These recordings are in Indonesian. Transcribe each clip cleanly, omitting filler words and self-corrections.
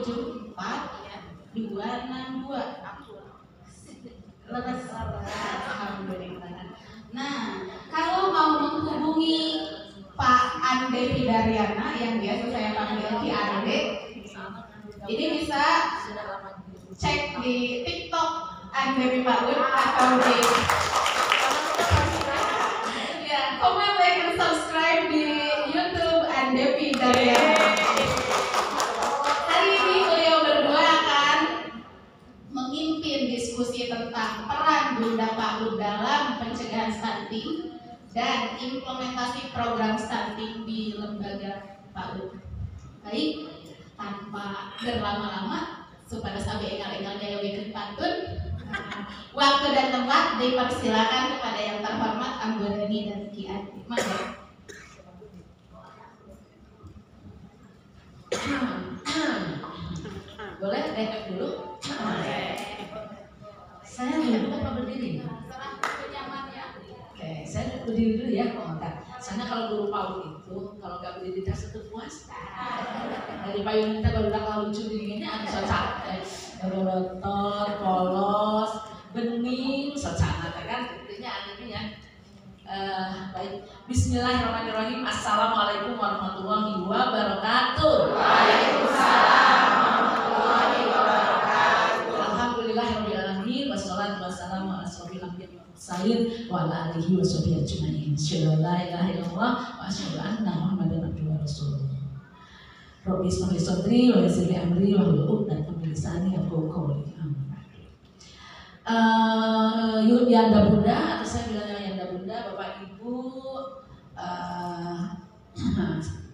674 262. Leres. Alhamdulillah. Nah, kalau mau menghubungi Pak Ande Hidaryana yang biasa saya panggil Ki Ande, ini bisa cek di TikTok Ande Paud atau di komen, like, dan subscribe di YouTube Ande Hidaryana. Hari ini beliau berdua akan memimpin diskusi tentang peran Bunda PAUD dalam pencegahan stunting dan implementasi program stunting di lembaga PAUD. Baik, tanpa berlama-lama supaya sampai engal-engal gaya bikin pantun, waktu dan tempat dipersilakan kepada yang terhormat Ambudani dan Ki Andi. Mangga. Boleh rekap dulu? Saya duduk apa berdiri? Oke, saya berdiri dulu ya, Soalnya kalau guru PAUD itu, kalau nggak berdiri tas itu puas. Dari payung kita baru udah lucu dinginnya, ada rotor, polos, bening, socana, kan? Intinya anehnya ya. Baik, Bismillahirrahmanirrahim. Assalamualaikum warahmatullahi wabarakatuh. Waalaikumsalam warahmatullahi wabarakatuh. Alhamdulillahirabbil alamin wassalatu wassalamu ala asyrofil anbiya'i wal mursalin wa ala alihi washabihi ajmain. Asyhadu an la ilaha illallah wa asyhadu anna Muhammadan abduhu wa rasuluh. Rabbi ishrah li sadri wa yassir li amri wa hlul 'uqdatam min lisani yafqahu qawli. Yanda Bunda, atau saya bilangnya Yanda Bunda, Bapak Ibu,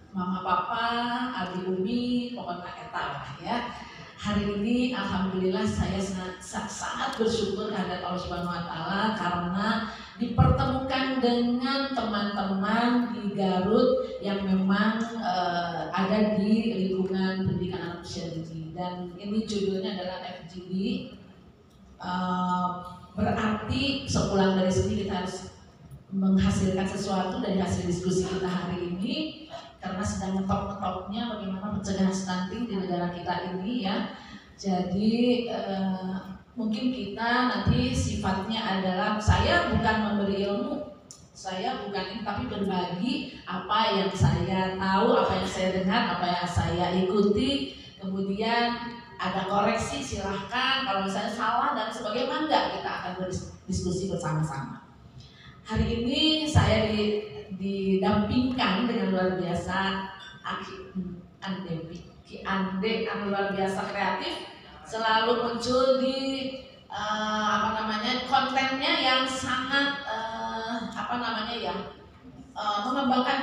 Mama Papa, Abi Umi, pokoknya eta lah ya. Hari ini alhamdulillah saya sangat bersyukur kehadirat Allah Subhanahu wa taala karena dipertemukan dengan teman-teman di Garut yang memang ada di lingkungan pendidikan anak usia dini, dan ini judulnya adalah FGD. Berarti sepulang dari sini kita harus menghasilkan sesuatu dari hasil diskusi kita hari ini, karena sedang ngetop-ngetopnya bagaimana pencegahan stunting di negara kita ini ya. Jadi mungkin kita nanti sifatnya adalah, saya bukan memberi ilmu, saya bukan ini, tapi berbagi apa yang saya tahu, apa yang saya dengar, apa yang saya ikuti, kemudian ada koreksi silahkan, kalau misalnya salah dan sebagainya enggak, kita akan berdiskusi bersama-sama. Hari ini saya didampingkan dengan luar biasa Ki Ande yang luar biasa kreatif, selalu muncul di kontennya yang sangat mengembangkan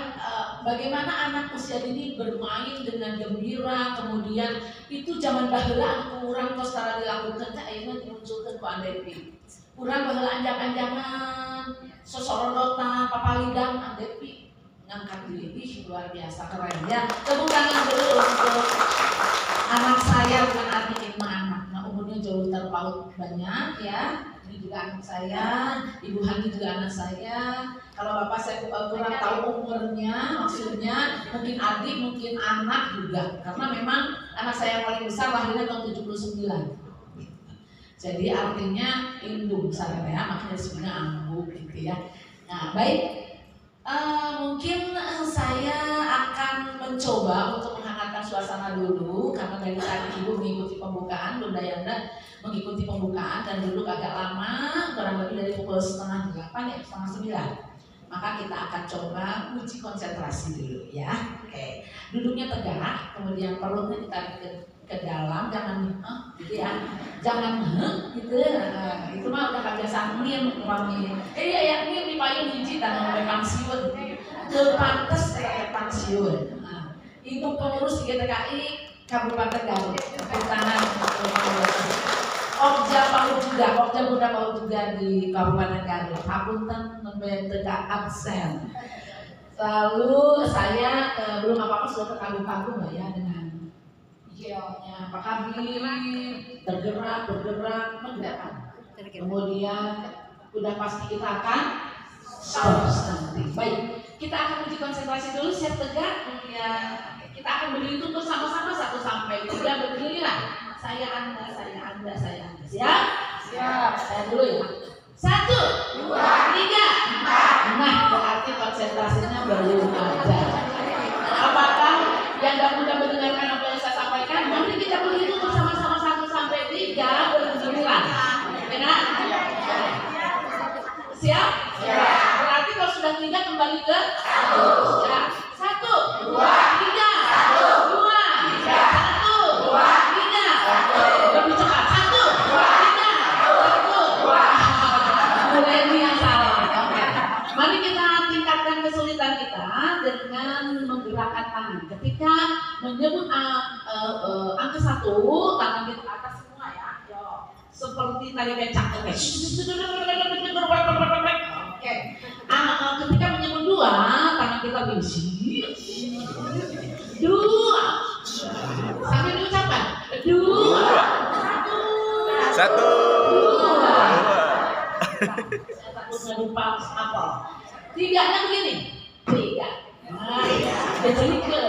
bagaimana anak usia dini bermain dengan gembira, kemudian itu zaman baheula kurang terus secara dilakukan teh ayeuna dimunculkeun ku Andepi. Kurang baheula anjang-anjangan, sosorodota, papalidan Andepi ngangkat diri luar biasa keren ya. Tepuk tangan dulu untuk anak saya, bukan artinya anak. Nah, umurnya jauh terpaut banyak ya. Ini juga anak saya, Ibu Hani juga anak saya. Kalau bapak saya kurang tahu umurnya, maksudnya mungkin adik, mungkin anak juga. Karena memang anak saya yang paling besar lahirnya tahun 79. Jadi artinya induk saya ya, makanya sebenarnya anggu gitu ya. Nah baik, mungkin saya akan mencoba untuk menghangatkan suasana dulu, karena dari tadi Ibu mengikuti pembukaan, Bunda Yanda mengikuti pembukaan dan duduk agak lama, kurang lebih dari pukul 7:30 ya, 7:30. Maka kita akan coba uji konsentrasi dulu ya. Oke, duduknya tegak, kemudian perutnya ditarik ke dalam, jangan gitu ya, jangan gitu. Itu mah udah kebiasaan miem wangi. Ya miem di payung hiji tanah sampai pensiun. Kepantes pensiun. Ibu pengurus GTKI Kabupaten Garut. Tangan. Okja PAUD juga, Okja Bunda PAUD juga di Kabupaten Garut. Hapunten nembe teu absen. Lalu saya belum apa-apa sudah terkagum-kagum lah ya dengan videonya Pak Kabir, bergerak, menggerakkan. Kemudian udah pasti kita akan stop nanti. Baik, kita akan uji konsentrasi dulu, siap tegak, kemudian Kita akan berhitung bersama-sama 1 sampai 3 bergiliran. Saya Anda, saya Anda, saya Anda. Siap? Siap. Saya dulu ya. 1, 2, 3, 4. Nah, berarti konsentrasinya belum ada. Apakah yang tidak mudah mendengarkan apa yang saya sampaikan? Mari kita berhitung bersama-sama 1 sampai 3 bergiliran. Benar? Siap? Siap. Berarti kalau sudah 3 kembali ke 1. Ya. 1, 2, 3, 1, 2, 3, 1, 2, 3. Lebih cepat. 1, 2, 3, 1, 2. Mulai ini yang salah. Oke. Mari kita tingkatkan kesulitan kita dengan menggerakkan tangan. Ketika menyebut angka 1, tangan kita ke atas semua ya. Yo. Seperti tali becak. Oke. Oke. Ketika menyebut 2, tangan kita bisi. 2. Sambil diucapkan. 2. 1. Satu. 2. Saya takutnya lupa apa. 3-nya begini. 3. Nah, jadi ke.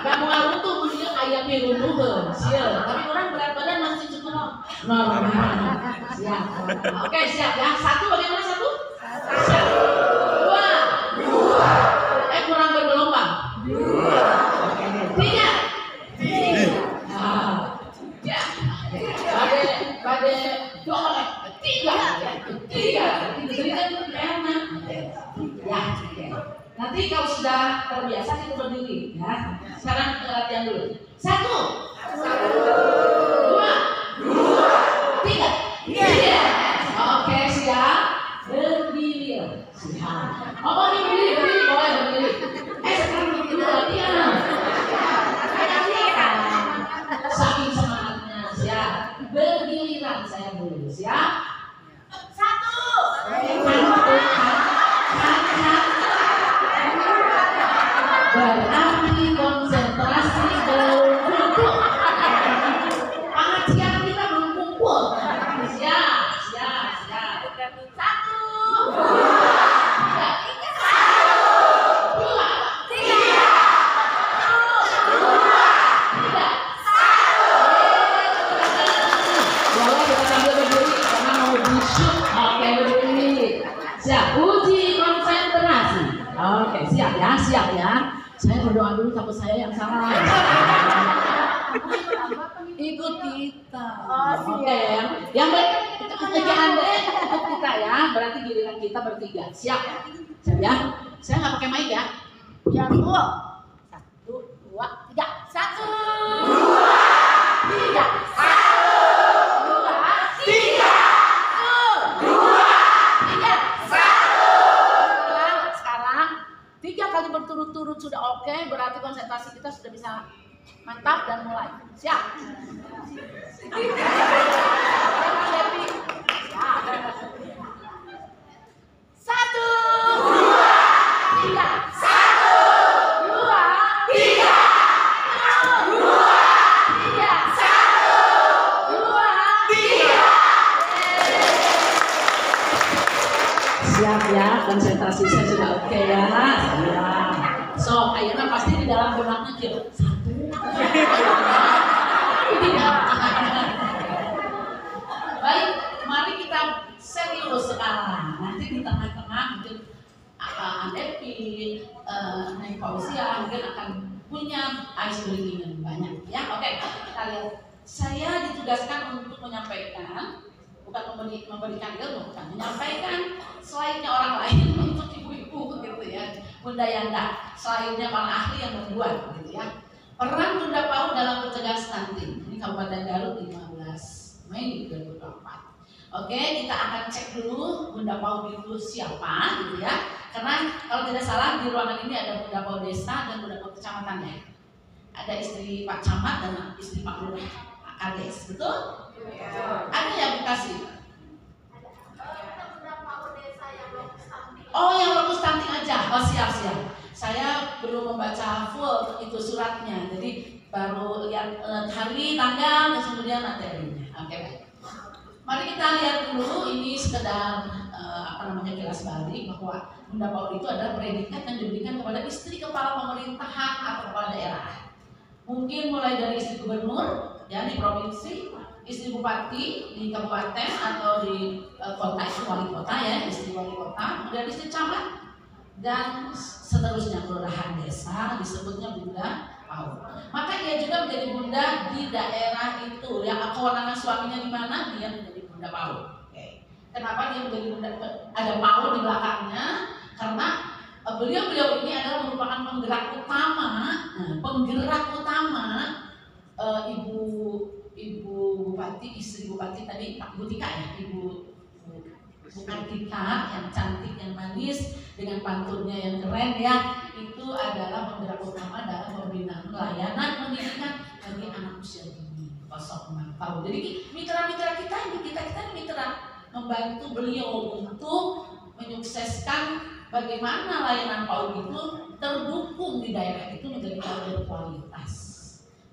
Gak mau ngaruh tuh mending ayamnya runtuh. Siap. Tapi orang berat badan masih cukup normal. Siap. Oke, siap ya. 1 bagaimana 1? Siap. 2. Kurang bergelombang. 3. Ya. Pada dolek 3. Jadi kan enak. Ya. Nanti kalau sudah terbiasa kita berdiri ya. Sekarang kita latihan dulu. 1, 2, 3. Oke, siap. Berdiri. Siap. Oh, berdiri, boleh berdiri. Sekarang kita latihan. Saking semangatnya, siap. Bergiliran saya dulu, siap. 1. Berarti konsentrasi belum kumpul. Pengajian kita belum kumpul. Siap. 1, 2, 3. 1, 2, 3. Boleh kita sambil berdiri karena mau busuk. Oke, berdiri. Siap. Uji konsentrasi. Oke, siap ya. Saya berdoa dulu takut saya yang salah. Ikut kita. Oke, yang Anda ikut kita ya. Berarti giliran kita bertiga. Siap ya. Saya nggak pakai mic ya. Yang 1, 2, 3. 1, 2, 3. 1, 2, 3. 1, 2, 3. Sekarang 3 kali berturut-turut sudah oke. Berarti konsentrasi kita sudah bisa mantap dan mulai. Siap. Satu, dua, tiga. Siap ya, konsentrasi saya sudah oke ya. Siap. So, kayaknya pasti di dalam benaknya kira 1. Tidak. Baik, mari kita serius sekarang. Nanti di tengah-tengah mungkin Devi, Neng Fausia mungkin akan punya ice breaking yang banyak ya. Oke, kita lihat. Saya ditugaskan untuk menyampaikan, bukan memberikan ilmu, bukan menyampaikan selainnya orang lain untuk ibu-ibu gitu ya. Bunda Yanda, selainnya para ahli yang membuat gitu ya. Peran Bunda PAUD dalam mencegah stunting. Ini Kabupaten Garut 15 Mei 2024. Oke, kita akan cek dulu Bunda PAUD itu siapa gitu ya. Karena kalau tidak salah di ruangan ini ada Bunda PAUD desa dan Bunda PAUD kecamatan ya. Ada istri Pak Camat dan istri Pak Lurah, Pak Kades, betul? Ya. Ada ya Bekasi? Oh, yang lokus stunting aja. Oh, siap. Saya belum membaca full itu suratnya, jadi baru lihat hari, tanggal, dan kemudian materinya. Oke, baik. Mari kita lihat dulu, ini sekedar kilas balik bahwa Bunda PAUD itu adalah predikat yang diberikan kepada istri kepala pemerintahan atau kepala daerah. Mungkin mulai dari istri gubernur ya di provinsi, istri bupati di kabupaten atau di kota, istri wali kota ya, istri wali kota, kemudian istri camat dan seterusnya kelurahan desa disebutnya Bunda PAUD. Maka dia juga menjadi bunda di daerah itu yang kewenangan suaminya di mana dia menjadi Bunda PAUD. Oke. Kenapa dia menjadi bunda? Ada PAUD di belakangnya karena beliau-beliau ini adalah merupakan penggerak utama ibu bupati, istri bupati tadi Pak Butika ya, ibu Butika yang cantik, yang manis dengan pantunnya yang keren ya, itu adalah penggerak utama dalam pembinaan layanan pendidikan bagi anak usia dini 06 tahun. Jadi mitra-mitra kita ini mitra membantu beliau untuk menyukseskan bagaimana layanan PAUD itu terdukung di daerah itu menjadi PAUD berkualitas.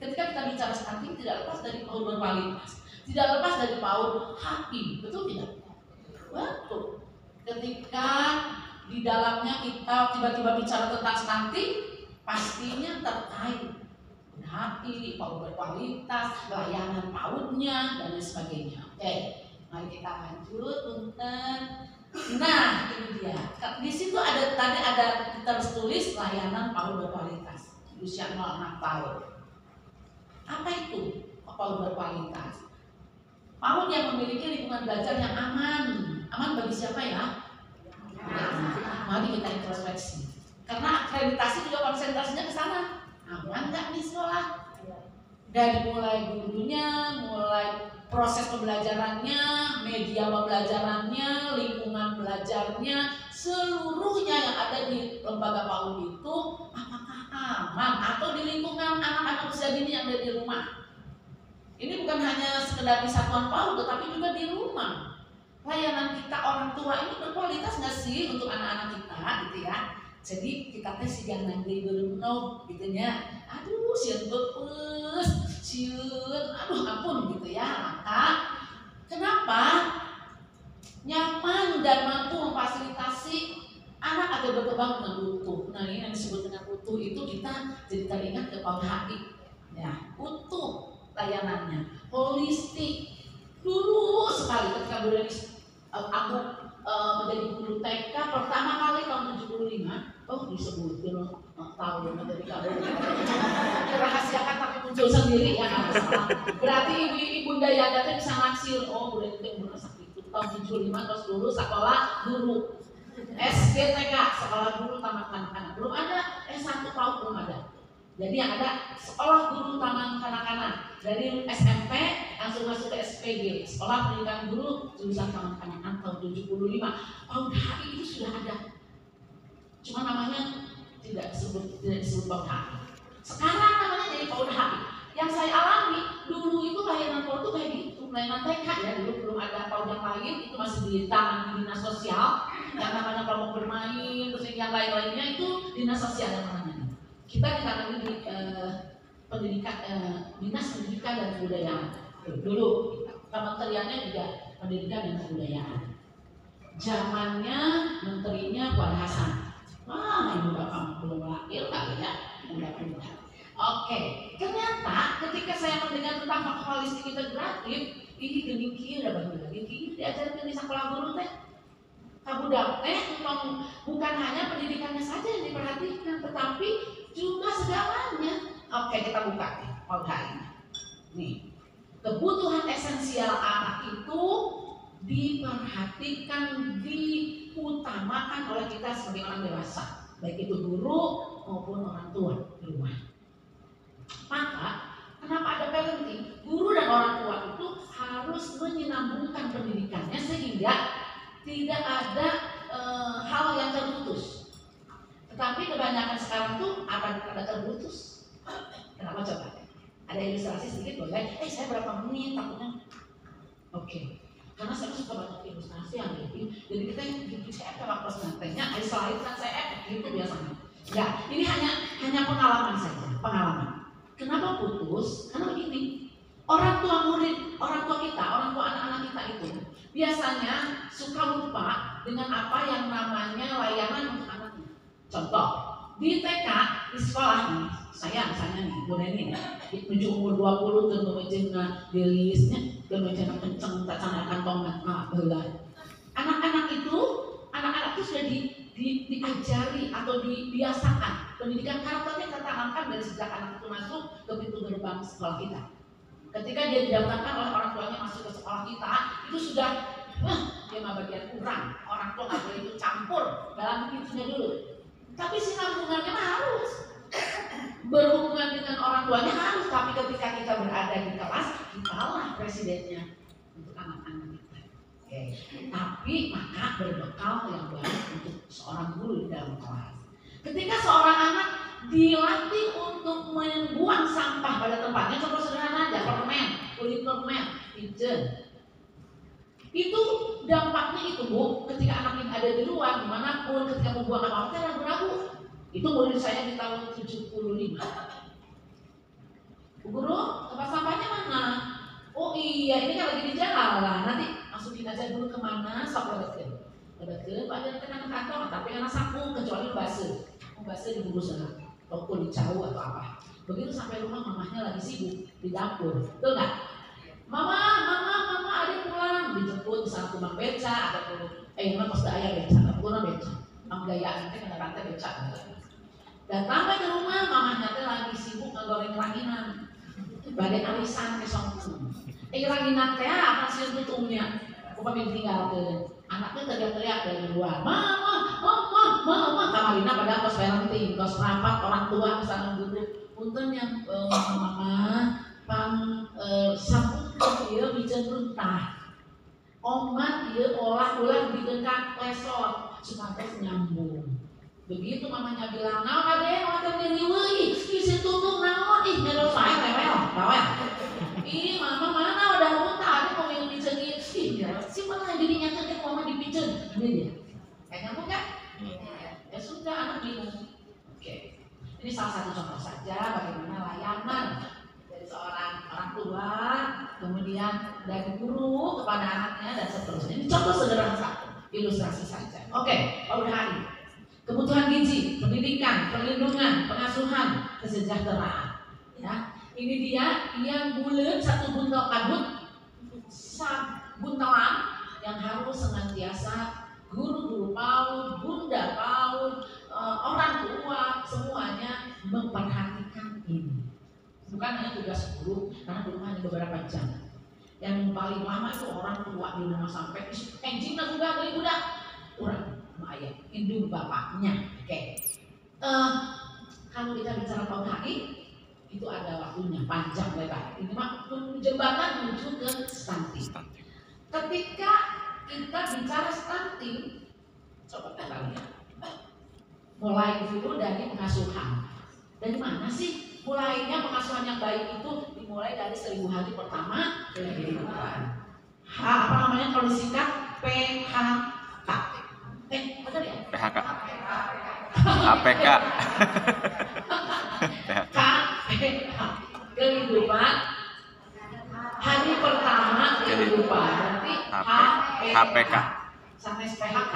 Ketika kita bicara stunting tidak lepas dari PAUD berkualitas, tidak lepas dari PAUD happy, betul tidak? Betul. Ketika di dalamnya kita tiba-tiba bicara tentang stunting, pastinya terkait happy, PAUD berkualitas, layanan PAUD-nya dan lain sebagainya. Oke, mari kita lanjut untuk. Nah, ini dia. Di situ ada tertulis layanan PAUD berkualitas usia 06 tahun. Apa itu PAUD berkualitas? PAUD yang memiliki lingkungan belajar yang aman. Aman bagi siapa ya? Mari kita introspeksi. Karena akreditasi juga konsentrasinya ke sana. Aman nggak nih sekolah? Dari mulai gurunya, mulai proses pembelajarannya, media pembelajarannya, lingkungan belajarnya, seluruhnya yang ada di lembaga PAUD itu apakah aman atau di lingkungan anak-anak usia dini yang ada di rumah. Ini bukan hanya sekedar di satuan PAUD, tetapi juga di rumah. Layanan kita orang tua ini berkualitas nggak sih untuk anak-anak kita, gitu ya? Jadi kita tes yang nanti berenung, gitunya. Aduh, siun bepes, siun, aduh ampun gitu ya. Maka kenapa nyaman dan mampu memfasilitasi anak agar berkembang dengan utuh. Nah ini yang disebut dengan utuh itu kita jadi teringat ke PAUD HI. Ya, utuh layanannya, holistik. Dulu sekali ketika aku menjadi guru TK pertama kali tahun 75. Oh disebut tahun dari kamu dirahasiakan tapi muncul sendiri ya nggak masalah. Berarti ibunda Yanda tuh bisa naksir. Oh udah itu yang merasa itu tahun 75 terus dulu sekolah guru SGTK sekolah guru taman kanak-kanak belum ada, S1 PAUD belum ada. Jadi yang ada sekolah guru taman kanak-kanak dari SMP langsung masuk ke SPG sekolah pendidikan guru jurusan taman kanak-kanak tahun 75. PAUD HI itu sudah ada. Cuma namanya tidak disebut PAUD HI. Sekarang namanya jadi PAUD HI. Yang saya alami dulu itu layanan PAUD itu kayak gitu, layanan TK ya, dulu belum ada PAUD yang lain, itu masih di tangan dinas sosial, yang namanya kelompok bermain, terus yang lain-lainnya itu dinas sosial yang namanya. Kita ditangani di pendidikan, dinas pendidikan dan kebudayaan. Dulu kementeriannya juga pendidikan dan kebudayaan. Zamannya menterinya Puan Hasan. Wah, ibu bapak belum lahir kali ya, mudah-mudahan. Oke, ternyata ketika saya mendengar tentang holistik integratif, ini demikian udah bagi-bagi, diajarkan di sekolah guru teh. Kabudak teh bukan hanya pendidikannya saja yang diperhatikan, tetapi juga segalanya. Oke, kita buka nih PAUD HI. Nih, kebutuhan esensial anak itu diperhatikan, diutamakan oleh kita sebagai orang dewasa, baik itu guru maupun orang tua di rumah. Maka kenapa ada parenting? Guru dan orang tua itu harus menyambungkan pendidikannya sehingga tidak ada hal yang terputus. Tetapi kebanyakan sekarang tuh ada terputus. Kenapa coba? Ada ilustrasi sedikit boleh? Saya berapa menit takutnya? Oke. Karena saya suka banyak ilustrasi yang gitu. Jadi kita yang di CF kalau plus nantinya ada slide kan CF gitu biasanya. Ya, ini hanya pengalaman saja, pengalaman. Kenapa putus? Karena begini, orang tua murid, orang tua kita, orang tua anak-anak kita itu biasanya suka lupa dengan apa yang namanya layanan untuk anaknya. Contoh, di TK, di sekolah nih, saya misalnya nih, Bu Neni, menuju umur 20 dan memejengna dilisnya, dan memejengna kenceng, tak sana kantong, belah. Anak-anak itu sudah diajari atau dibiasakan pendidikan karakternya kita tanamkan dari sejak anak itu masuk ke pintu gerbang sekolah kita. Ketika dia didaftarkan oleh orang tuanya masuk ke sekolah kita, itu sudah dia mah bagian kurang. Orang tua nggak boleh ikut campur dalam pintunya dulu. Tapi sinambungannya mah harus berhubungan dengan orang tuanya harus. Tapi ketika kita berada di kelas, kitalah presidennya untuk anak-anak kita. Tapi maka berbekal yang baik untuk seorang guru di dalam kelas. Ketika seorang anak dilatih untuk membuang sampah pada tempatnya, contoh sederhana aja, kulit permen, pigeon. Itu dampaknya itu Bu, ketika anak ini ada di luar, dimanapun, ketika membuang apa-apa, saya ragu-ragu. Itu murid saya di tahun 75. Bu Guru, tempat sampahnya mana? Oh iya, ini kan lagi di jalan. Nanti masukin aja dulu kemana, sok lebatkan. Lebatkan, Pak jangan kena kantong, tapi anak sapu, kecuali basuh. Basuh di bungkus sana, atau kulit jauh atau apa. Begitu sampai rumah, mamahnya lagi sibuk di dapur, betul nggak? Mama, adik pulang, dijemput di sana tukang beca, ataupun pas ayah beca, kurang beca, gaya nanti kena rantai beca. Dan sampai ke rumah, mamahnya teh lagi sibuk ngegoreng ranginan, badai alisan kesong. Ranginan teh apa sih tutungnya? Aku pamit tinggal ke anaknya teriak-teriak dari luar, mama, kamarina pada kos parenting, kos rapat orang tua misalnya duduk, punten yang mama, sabun dia bicara runtah, omat dia olah ulang didekat lesor supaya nyambung. Begitu mamanya bilang, naon ade, wajar diriweuy, isi tutup naon, nyedot saya rewel. Ih mama mana udah muntah, ade mau minum pijen si mana dirinya cengkeh mama dipijen, ini dia. Kayak nyambung kan? Ya sudah anak minum. Oke. Ini salah satu contoh saja bagaimana layanan dari seorang orang tua, kemudian dari guru kepada anaknya dan seterusnya. Ini contoh sederhana satu, ilustrasi saja. Oke, Pak Hari. Kebutuhan gizi, pendidikan, perlindungan, pengasuhan, kesejahteraan. Ya, ini dia yang bulat satu buntel kabut, buntelan yang harus senantiasa guru-guru PAUD, bunda PAUD, orang tua semuanya memperhatikan ini. Bukan hanya tugas guru, karena guru hanya beberapa jam. Yang paling lama itu orang tua di rumah sampai enjingnya juga dari budak kurang ayah indung bapaknya. Oke. Kalau kita bicara PAUD HI itu ada waktunya panjang lebar. Ini mah jembatan menuju ke stunting. Ketika kita bicara stunting, coba kita lihat. Mulai dulu dari pengasuhan. Dari mana sih mulainya pengasuhan yang baik itu? Dimulai dari 1000 hari pertama kehidupan. Apa namanya kalau disingkat? PHK. Benar ya? PHK. APK. KPH. Kehidupan. Hari pertama kehidupan. Berarti HPK. Sampai PHK.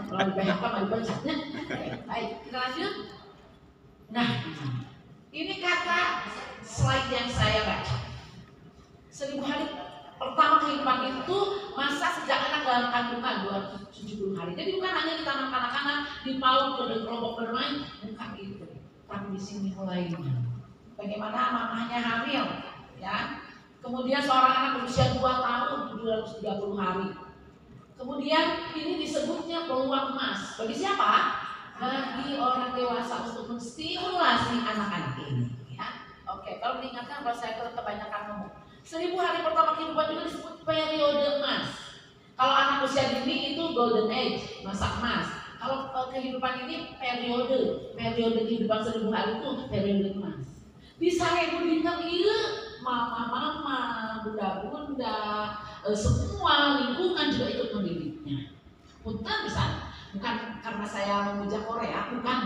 Kalau PHK mau dibacanya. Baik, kita lanjut. Nah, ini kata slide yang saya baca. 1000 hari pertama kehidupan itu masa sejak anak dalam kandungan 270 hari. Jadi bukan hanya di taman kanak-kanak, di PAUD, pada kelompok bermain, bukan itu. Tapi di sini mulainya. Bagaimana mamahnya hamil, ya. Kemudian seorang anak berusia 2 tahun 730 hari. Kemudian ini disebutnya peluang emas. Bagi siapa? Bagi orang dewasa untuk menstimulasi anak-anak ini. Ya. Oke, kalau diingatkan kalau saya kebanyakan ngomong. 1000 hari pertama kehidupan juga disebut periode emas. Kalau anak usia dini itu golden age, masa emas. Kalau kehidupan ini periode kehidupan 1000 hari itu periode emas. Bisa dina ieu mama-mama, bunda-bunda, semua lingkungan juga ikut mendidiknya. Punten bisa, bukan karena saya memuja Korea, bukan.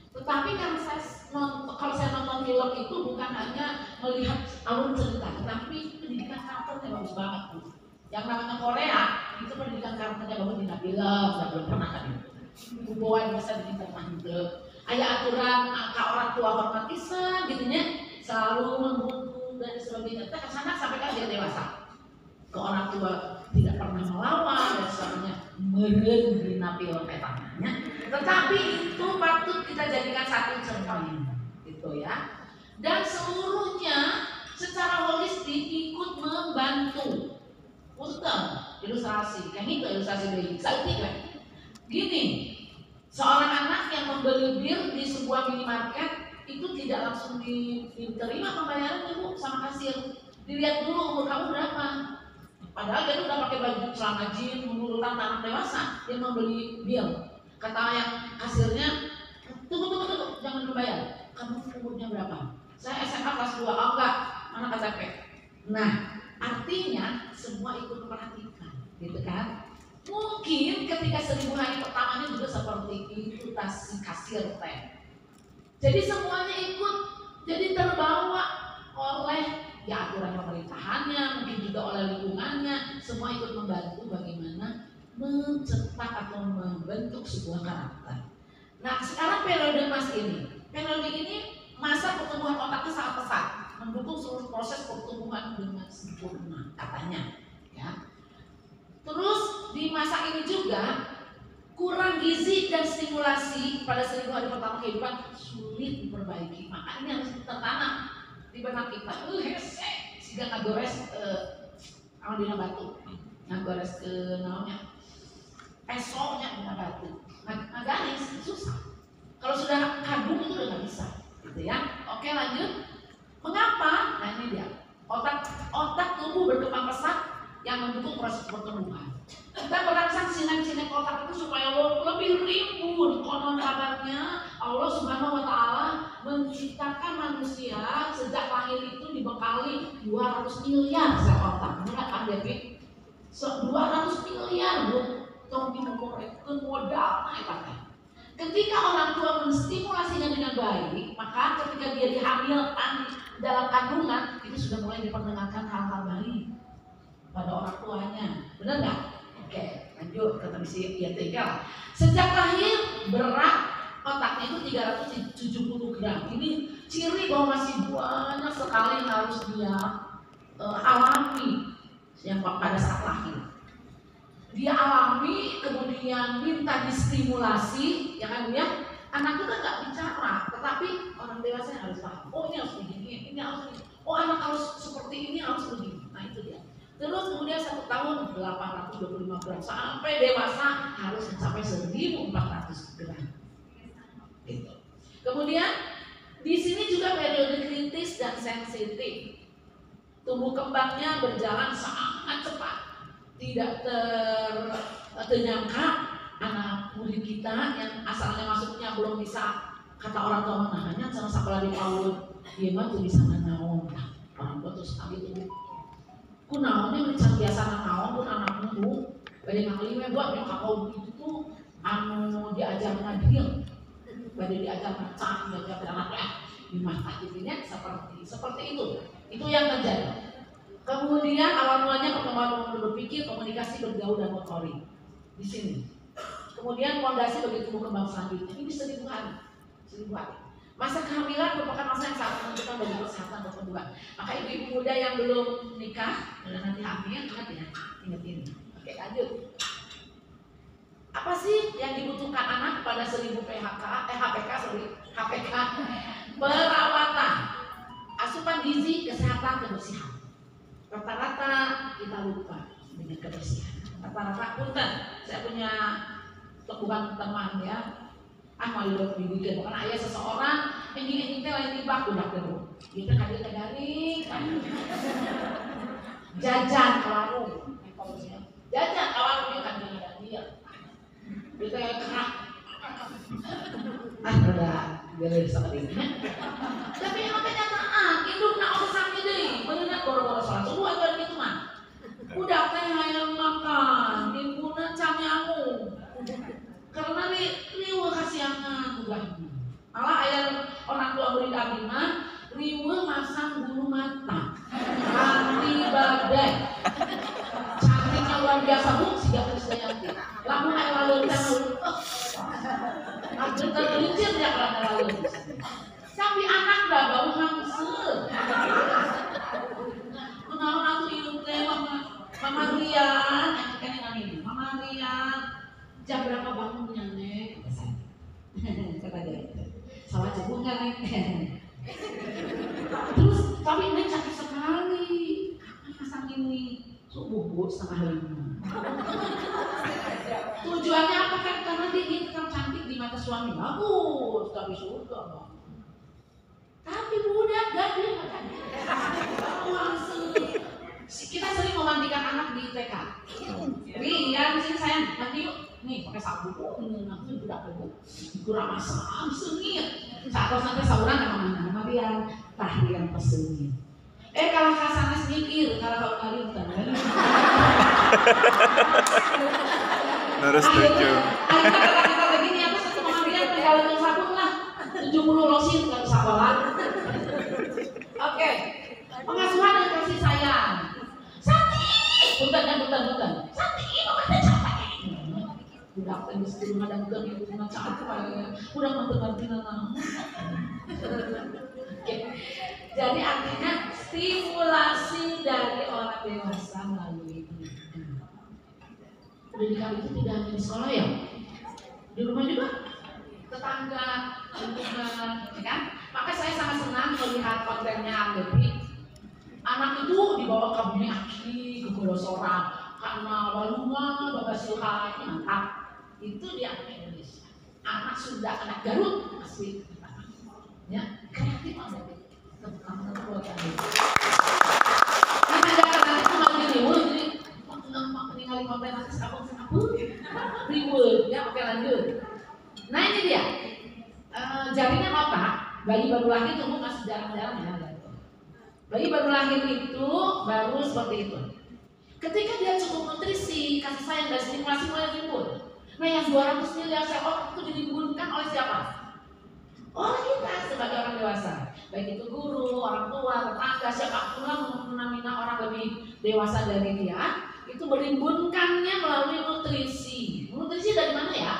Tetapi kalau saya nonton film itu bukan hanya melihat alur cerita, tetapi pendidikan karakternya bagus banget. Yang namanya Korea itu pendidikan karakternya bagus di film, nggak belum pernah kan itu. Bubuan bisa diminta mantep. Aya aturan angka orang tua hormat pisan gitu nya, selalu membunuh dan sebagainya. Teh kesana sampai kan dia dewasa. Ke orang tua tidak pernah melawan dan sebagainya, meureun dina film petananya. Tetapi itu patut kita jadikan satu cermin gitu ya. Dan seluruhnya secara holistik ikut membantu. Punten ilustrasi, kan itu ilustrasi deui. Saeutik we. Gini, seorang anak yang membeli bir di sebuah minimarket itu tidak langsung diterima pembayaran ibu sama kasir. Dilihat dulu umur kamu berapa. Padahal dia udah pakai baju celana jeans, menurutan anak dewasa, dia membeli bir. Kata yang kasirnya, tunggu, jangan dibayar. Kamu umurnya berapa? Saya SMA kelas 2, oh enggak, mana KTP. Nah, artinya semua ikut memperhatikan, gitu kan? Mungkin ketika 1000 hari pertamanya juga seperti itu si kasir teh. Jadi semuanya ikut, jadi terbawa oleh ya aturan pemerintahannya, mungkin juga oleh lingkungannya, semua ikut membantu bagaimana mencetak atau membentuk sebuah karakter. Nah sekarang periode ini masa pertumbuhan otaknya sangat pesat, mendukung seluruh proses pertumbuhan dengan sempurna katanya. Ya. Terus di masa ini juga kurang gizi dan stimulasi pada 1000 hari pertama kehidupan sulit diperbaiki, maka ini harus tertanam di benak kita. Hese, sehingga ngagores dina batu, ngagores ke namanya pesonya dina batu, ngagaris susah. Kalau sudah kadung itu udah nggak bisa, gitu ya. Oke lanjut. Mengapa? Nah ini dia. Otak tubuh berkembang pesat yang mendukung proses pertumbuhan. Kita merangsang sinek-sinek otak itu supaya lebih rimbun. Konon kabarnya Allah Subhanahu Wa Taala menciptakan manusia sejak lahir itu dibekali 200 miliar sel otak. Benar kan Devi? 200 miliar bu. Tong dimengkorekkeun modal naik pakai. Ketika orang tua menstimulasinya dengan baik, maka ketika dia dihamilkan dalam kandungan itu sudah mulai diperdengarkan hal-hal baik pada orang tuanya. Benar nggak? Oke, lanjut ke misi IATK. Sejak lahir berat otaknya itu 370 gram. Ini ciri bahwa masih banyak sekali yang harus dia alami yang pada saat lahir. Dia alami, kemudian minta distimulasi, ya kan ya? Anak itu kan nggak bicara, tetapi orang dewasa yang harus paham. Oh ini harus begini, ini harus begini. Oh anak harus seperti ini, harus begini. Nah itu dia. Terus kemudian 1 tahun 825 gram sampai dewasa harus mencapai 1400 gram. Gitu. Kemudian di sini juga periode kritis dan sensitif. Tumbuh kembangnya berjalan sangat cepat. Tidak ternyangka anak murid kita yang asalnya masuknya belum bisa, kata orang tua menahannya sama sekolah di PAUD dia mah tuh bisa naon orang tua terus kali itu kunaonnya mencari biasa naon pun anak murid bade ngakliwe buat yang kakau itu tuh anu diajarkan dia bade diajarkan cak diajarkan anak di mata jadinya seperti itu yang terjadi. Kemudian awal mulanya perkembangan berpikir, komunikasi, bergaul dan motorik di sini. Kemudian fondasi bagi tumbuh kembang selanjutnya ini 1000 hari. Masa kehamilan merupakan masa yang sangat menentukan bagi kesehatan pertumbuhan. Maka ibu-ibu muda yang belum nikah dan nanti hamil ingat ini. Oke lanjut. Apa sih yang dibutuhkan anak pada 1000 HPK? Perawatan, asupan gizi, kesehatan, kebersihan. Rata-rata kita lupa dengan kebersihan. Rata-rata punten. Saya punya teguhan teman ya. Mau dibikin bukan ayah seseorang yang gini lain tiba udah dulu. Kita kadang garing. Jajan ke warung. Jajan ke warung kan dia. Kita yang kerak. Udah biar sama dia. Tapi yang kenyataan induk nak osang deui, beunang boro-boro salat subuh atuh kitu mah. Budak teh hayang makan, ibuna can nyamuk. Karena riweuh kasiangan budak. Malah aya orang tua murid abdi mah riweuh masang bulu mata. Anti badai. Cantiknya luar biasa bu, siga Krisdayanti. Lamun aya laleureun Jam berapa bangunnya, Nek? Kata dia, salah jebuk nggak, Nek? Terus, tapi Nek cantik sekali. Apa pasang ini? Subuh, 4:30. Tujuannya apa kan? Karena dia tetap cantik di mata suami. Bagus, tapi surga, Bang. Tapi budak gak dia katanya. Langsung. Kita sering memandikan anak di TK. Rian, sini sayang, mandi yuk. Nih, pakai sabun. Nanti budak bu. Kurang masam, sengit. Saat sampai sauran sama Rian, Rian pesengit. Kalau Kasanas mikir, kalau kali bukan. Harus setuju. Kita begini apa satu pengambilan kalau yang sabun lah 70 losin nggak bisa bawa. Oke, pengasuhan dan kasih sayang. Santi, bukan. Santi, makanya capek. Budak tenis di rumah dan bukan itu macam apa ya? Budak mengerti nama. Jadi artinya stimulasi dari orang dewasa melalui pendidikan. Pendidikan itu tidak hanya di sekolah ya, di rumah juga, tetangga, lingkungan, ya kan? Maka saya sangat senang melihat kontennya Devi. Anak itu dibawa ke bumi aki, ke Pulau Sorang, karena balungan, bagasuhan, mantap. Itu di Indonesia. Anak Sunda, anak Garut, asli. Ya, kreatif ada. Teman-teman buat kami. Nah, ada itu lagi reward, jadi meninggalin konten nanti aku reward, ya oke lanjut. Nah ini dia, jaringan otak bayi baru lahir tumbuh masih jarang-jarang ya. Bayi baru lahir itu baru seperti itu. Ketika dia cukup nutrisi, kasih sayang dan stimulasi mulai timbul. Nah yang 200 miliar sel otak itu ditimbulkan oleh siapa? Oleh kita sebagai orang dewasa, baik itu guru, orang tua, tetangga, siapapun lah menamina orang lebih dewasa dari dia, itu merimbunkannya melalui nutrisi. Nutrisi dari mana ya?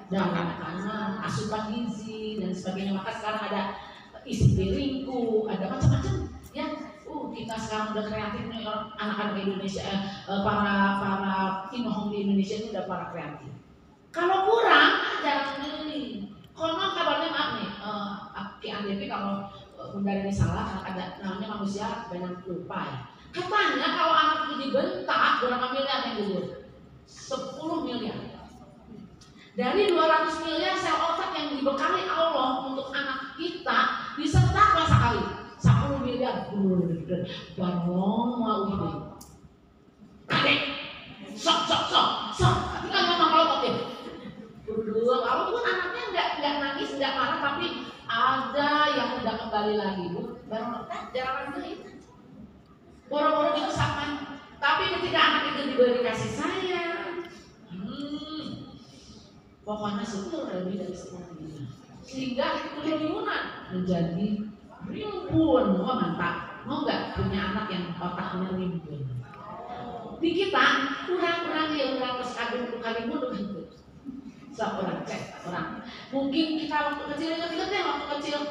Dari makanan, asupan gizi dan sebagainya. Maka sekarang ada isi piringku, ada macam-macam. Ya, kita sekarang udah kreatif nih anak-anak Indonesia, para inohong di Indonesia itu udah para kreatif. Kalau kurang, jangan beli. Konon kabarnya maaf nih, Ki Andepi kalau bunda ini salah, ada namanya manusia banyak lupa ya. Katanya kalau anak itu dibentak berapa miliar yang gugur? 10 miliar. Dari 200 miliar sel otak yang dibekali Allah untuk anak kita disertakan sekali 10 miliar. Barong mau ini. Adek, sok. Tapi kan memang kalau oke. Kalau itu kan anaknya nggak nangis, nggak marah, tapi ada yang tidak kembali lagi, Bu. Baru jarang beli. Boro-boro diusahakan. Tapi ketika anak itu diberi kasih sayang, pokoknya syukur lebih dari semuanya. Sehingga itu triliunan menjadi rimbun. Oh mantap. Mau nggak punya anak yang otaknya rimbun? Di kita kurang ya, kurang terus kali mulu gitu. Orang. Mungkin kita waktu kecil ingat deh waktu kecil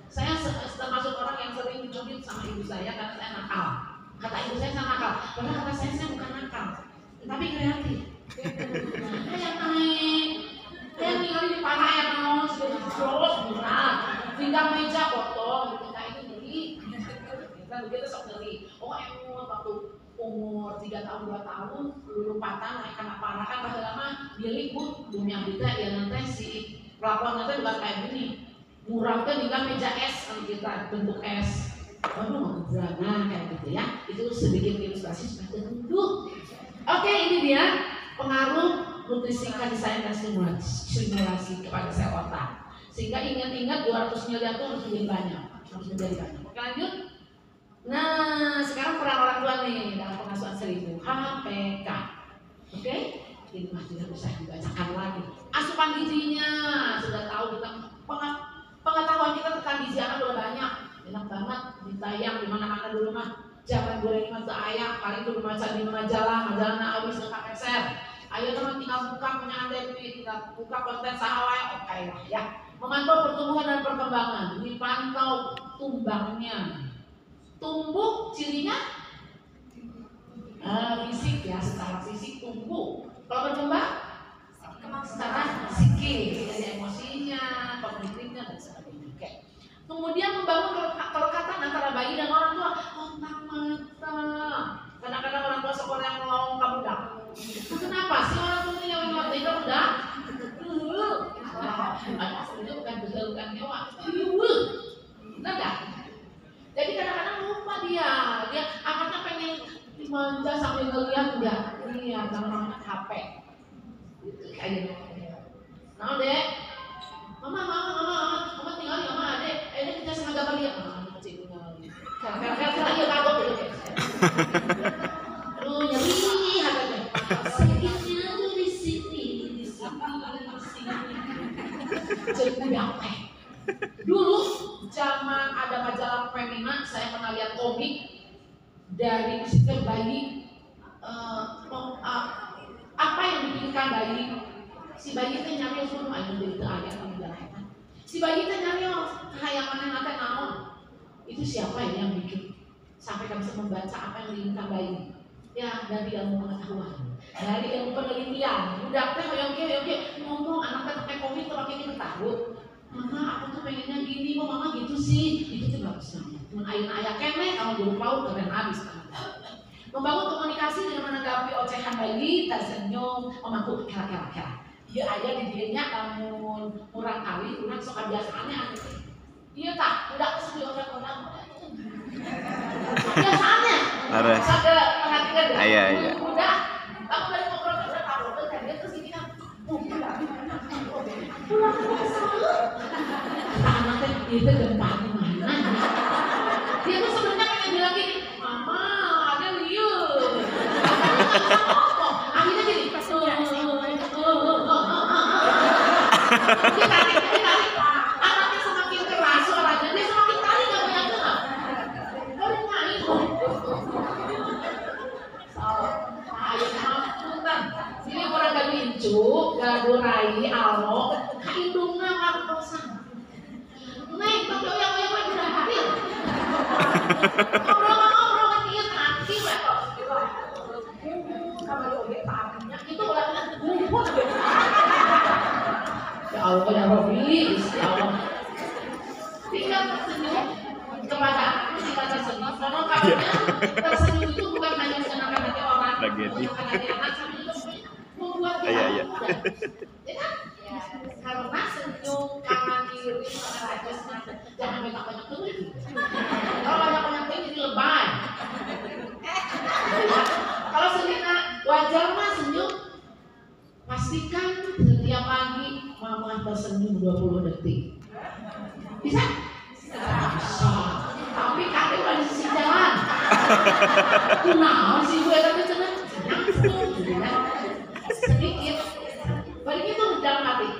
saya termasuk orang yang sering dicubit sama ibu saya karena saya nakal. Kata ibu saya nakal. Padahal kata saya bukan nakal, tapi kreatif. Kayak naik, kayak ninggalin di panah ya mau sudah terus murah. Tinggal meja potong, kita itu beli. Kita begitu sok beli. Oh emang waktu umur 3 tahun 2 tahun lupatan naik karena parah kan pada lama dia libur dunia kita ya nanti si pelapor nanti bukan kayak gini murah kan juga meja es kalau kita bentuk es waduh nah kayak gitu ya itu sedikit ilustrasi supaya terbentuk. Oke, ini dia pengaruh nutrisi kasih sayang dan stimulasi kepada sel otak sehingga ingat-ingat 200 miliar itu harus menjadi banyak. Oke lanjut. Nah, sekarang peran orang tua nih dalam pengasuhan 1000 HPK. Oke? Ini masih tidak bisa dibacakan lagi. Asupan gizinya sudah tahu kita pengetahuan kita tentang gizi anak udah banyak. Enak banget ditayang di mana-mana dulu mah. Jangan goreng mah ayam, paling dulu baca di majalah habis pakai share. Ayo teman tinggal buka punya Devi, tinggal buka konten sahawai, oke lah ya. Memantau pertumbuhan dan perkembangan, dipantau tumbangnya. Tumbuh cirinya fisik ya, secara fisik tumbuh. Kalau berkembang sambil ngeliat enggak? Iya, karena HP. Kayak gitu. Nah, Dek. Mama tinggal di mama, Dek. Ini kita sama gambar dia. Karena dia kagok gitu. Aduh, nyeri hatinya. Sakitnya tuh di sini. Jadi apa? Dulu zaman ada majalah Femina, saya pernah lihat komik dari sistem bayi. Apa yang dibikinkan bayi? Si bayi itu nyari semua ayam dari ayam menjalankan. Si bayi itu nyari kehayangan yang ada naon. Itu siapa yang bikin? Sampai kamu bisa membaca apa yang diinginkan bayi. Ya, dari ilmu pengetahuan, dari ilmu penelitian. Udah teh oke ngomong anak pakai komik tuh pakai kita tahu. Mama, aku tuh pengennya gini, kok mama gitu sih. Itu tuh bagus banget. Mun ayah kene kalau guru PAUD keren habis kan. Membangun komunikasi dengan menanggapi ocehan bayi, tersenyum, mamaku kera. Dia ayah di dianya namun kurang kali, kurang suka biasaannya. Iya tak, udah kesini orang-orang. Biasaannya. Harus. Sampai perhatikan deh. Iya. Udah, aku dari ngobrol ke taruh kan dia terus gini kan. Pulang ke sana. Anaknya itu gempa di mana? Dia tuh sebenarnya pengen bilang gini, Mama, ada liur. Akhirnya gini, dia tarik. Anaknya semakin keras suaranya, dia semakin tarik gak punya gerak. Baru main. Ayo mamputan. Ini orang gak lincu, gak durai, alo, kaidungnya gak kosan. Neng, tapi yang udah hadir. Ngobrol kan dia aktif ya kok. Kalau dia tapinya itu orangnya ngumpul. Ya Allah ya Rabbi, ya Allah. Tinggal tersenyum kepada aku, tinggal tersenyum. Karena kabarnya tersenyum itu bukan hanya menyenangkan hati orang, Tragedi. hati anak, tapi membuat dia. Iya. Ya, karena senyum kanan kiri kanan atas jangan banyak tulis. Kalau banyak tulis jadi lebay. Kalau Selina wajar mah senyum, pastikan setiap pagi mama tersenyum 20 detik. Bisa? Bisa. Tapi kakek udah di sisi jalan. Kenapa sih gue tapi senang? Sedikit. Balik itu dalam hati.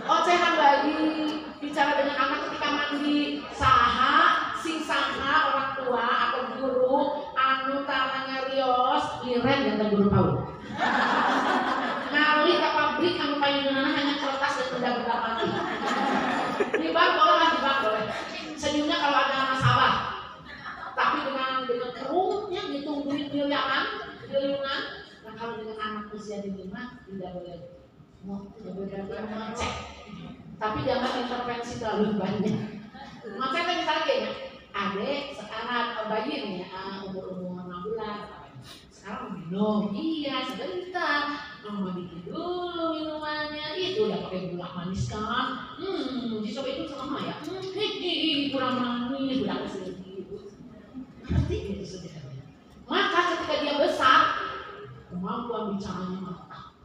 Ocehan bayi, bicara dengan anak ketika mandi, saha orang tua atau guru, anu taranya rios, liren dan guru PAUD. Ngali ke pabrik anu payunana hanya kertas dan benda-benda mati. Dibak boleh. Senyumnya kalau ada nasabah. Tapi dengan kerungnya ditungguin miliunan. Nah kalau dengan anak usia di 5 tidak boleh ngecek. Tapi jangan intervensi terlalu banyak. Ngeceknya misalnya gini, adek sekarang bayi nih umur 6 bulan. Sekarang minum, iya sebentar. Mandi dulu minumannya, itu udah pakai gula manis kan? Dicoba itu sama ya? Kurang manis, udah kesini. Ngerti gitu sebenarnya. Maka ketika dia besar, kemampuan bicaranya mantap,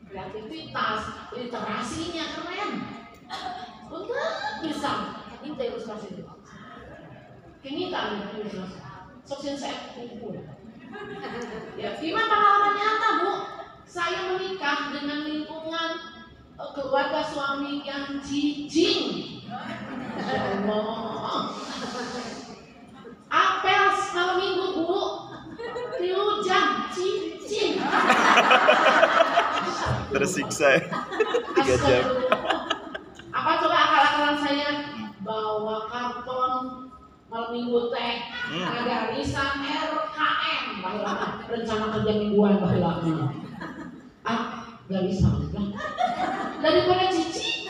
kreativitas, literasinya keren. Betul bisa. Ini ilustrasi itu. Kita ilustrasi. Sosial saya kumpul. Ya, gimana pengalaman nyata Bu? Saya menikah dengan lingkungan keluarga suami yang jijing. Ya Allah. Apel malam minggu Bu, 3 jam cicing. Tersiksa ya. 3 jam. Apa coba akal-akalan saya? Bawa karton malam minggu teh, ada arisan RKM, bahwa rencana kerja mingguan bahwa gak bisa lah. Daripada cici,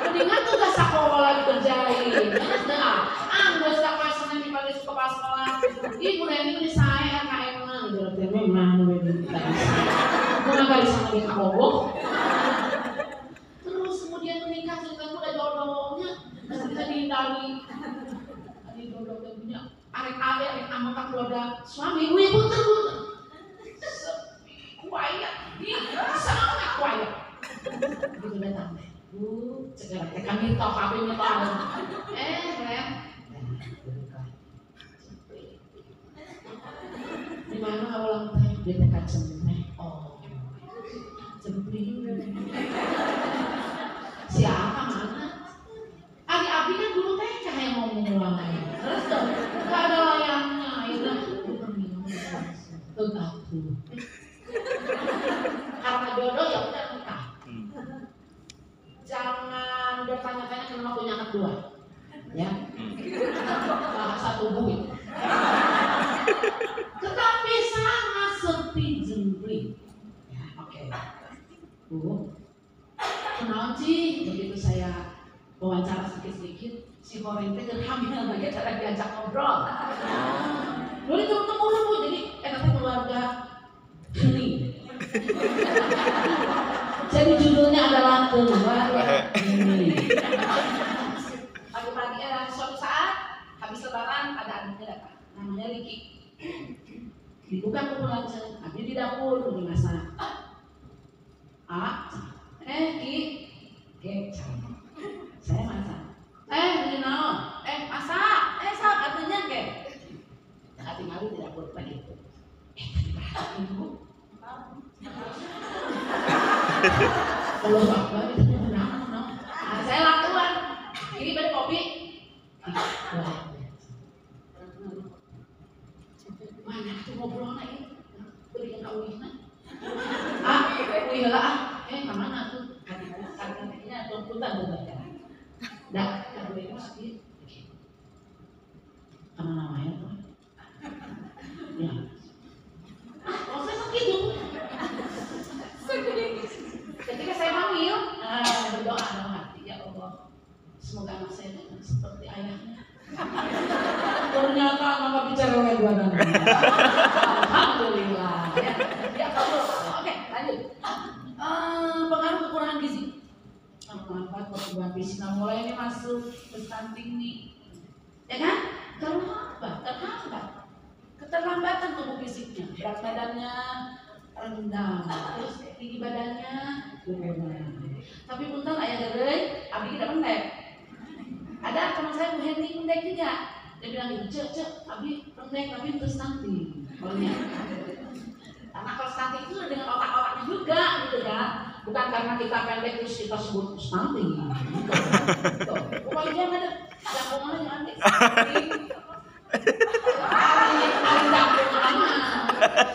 mendingan tuh gak sekolah lagi kerjain. Gak sekolah Senin dipanggil ke kepala sekolah. Ibu ini saya RKM lah, berarti memang gak bisa. Kenapa bisa lagi kabobok? Terus kemudian menikah juga udah jodohnya, bisa dihindari. arek amak keluarga suami, gue puter. Kuaya, sangat kuaya. Gitu datang. Segala kami tahu apa yang tahu. Rem. Di mana awal teh dia tekan sembunyi. Oh, sembunyi. Siapa mana? Abi kan dulu TK yang mau mulai. Terus tuh, gak ada layarnya. Itu aku. Karena jodoh ya udah nikah. Jangan bertanya-tanya kenapa punya anak dua. Ya. Bahasa tubuh. Tetapi sangat sepi jempling. Ya, oke. Bu, kenal sih begitu saya wawancara sedikit-sedikit si Horente dan hamil lagi cara diajak ngobrol. Boleh turun-turun Bu, jadi nanti keluarga ini. Jadi judulnya adalah keluarga ini. Pagi-pagi suatu saat habis lebaran ada adiknya datang, namanya Riki. Dibuka kumpulan habis di dapur dimasak. Ki, saya masak. Lino, masak. Sak artinya ke. Hati malu tidak boleh begitu. Ibu. Kalau apa itu benar. Saya lakukan. Ini beli kopi. Mana tuh ngobrol lagi? Berikan kawinnya. Wih lah. Kemana tuh? Katanya tuntutan berbeda. Dah, kalau itu sedih. Karena namanya tuh. Ya. Saya sakit tuh. Ketika saya hamil, berdoa dalam hati, ya Allah, semoga anak saya seperti ayahnya. Ternyata mama bicara oleh dua nama. Alhamdulillah. Ya, oke, lanjut. Pengaruh kekurangan gizi. Manfaat pertumbuhan fisik. Nah, mulai ini masuk ke stunting nih, ya kan? Terhambat. Keterlambatan tubuh fisiknya, berat badannya rendah, terus tinggi badannya turun. Tapi punten ayah dari, abi tidak pendek. Ada teman saya Bu Hendy pendek juga. Dia bilang, cek, abi pendek tapi terus stunting. Karena kalau stunting itu dengan otak-otaknya juga, gitu kan? Bukan karena kita pendek terus kita sebut stunting. Gitu. Bukan dia ada jangkauannya jangan deh.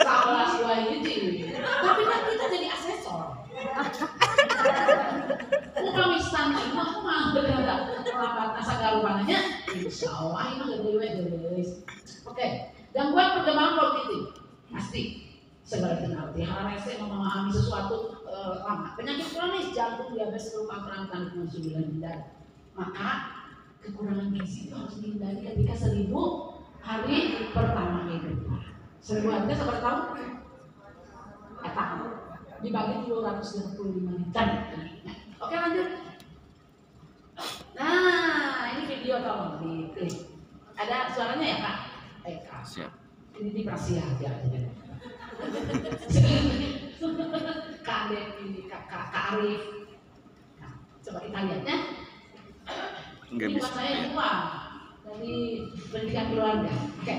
Salah suai gitu. Tapi kan kita jadi asesor. Upami stunting mah mah berada rapat asa garupananya. Insya Allah ini guys. Oke, gangguan perkembangan kognitif pasti. Sebagai penalti, HRS memahami sesuatu lama. Penyakit kronis, jantung, diabetes, lupa perangkat konsumen dan maka kekurangan gizi itu harus dihindari ketika 1000 hari pertama hidup. 1000 hari itu seberapa tahun? Tahun. Dibagi 265 jam. Oke, lanjut. Nah, ini video tolong diklik. Ada suaranya ya Kak? Kak. Siap. Ini di Prasia aja. Kak Devi, Kak Arif. Nah, coba kita lihat ya. Enggak Ini bisa. buat saya dua dari pendidikan keluarga. Oke,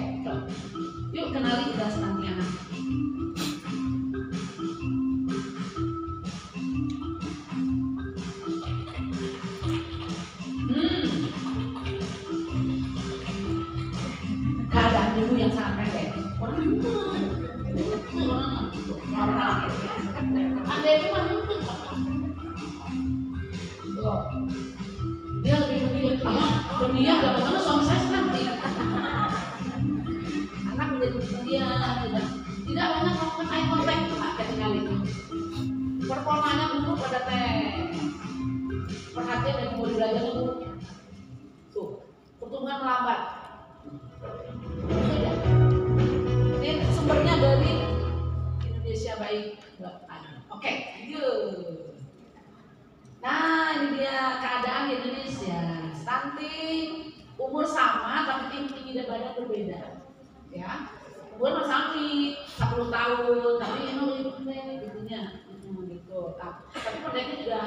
yuk kenali kita stunting anak. Keadaan ibu yang sangat pendek. Ada itu mah nuntut. Dia lebih memilih dunia gak betul suami saya stunting. Anak menjadi dia tidak banyak melakukan eye contact ketika itu. Performanya buruk pada perhatian dan kemudian belajarnya buruk. Tuh, pertumbuhan melambat. Ini sumbernya dari Indonesia Baik. Oke, lanjut. Nah, ini dia keadaan di Indonesia. Stunting, umur sama tapi tinggi dan badan berbeda, ya. Kemudian Mas Ami 10 tahun, tapi ini pendek gitunya, gitu. Tapi pendeknya juga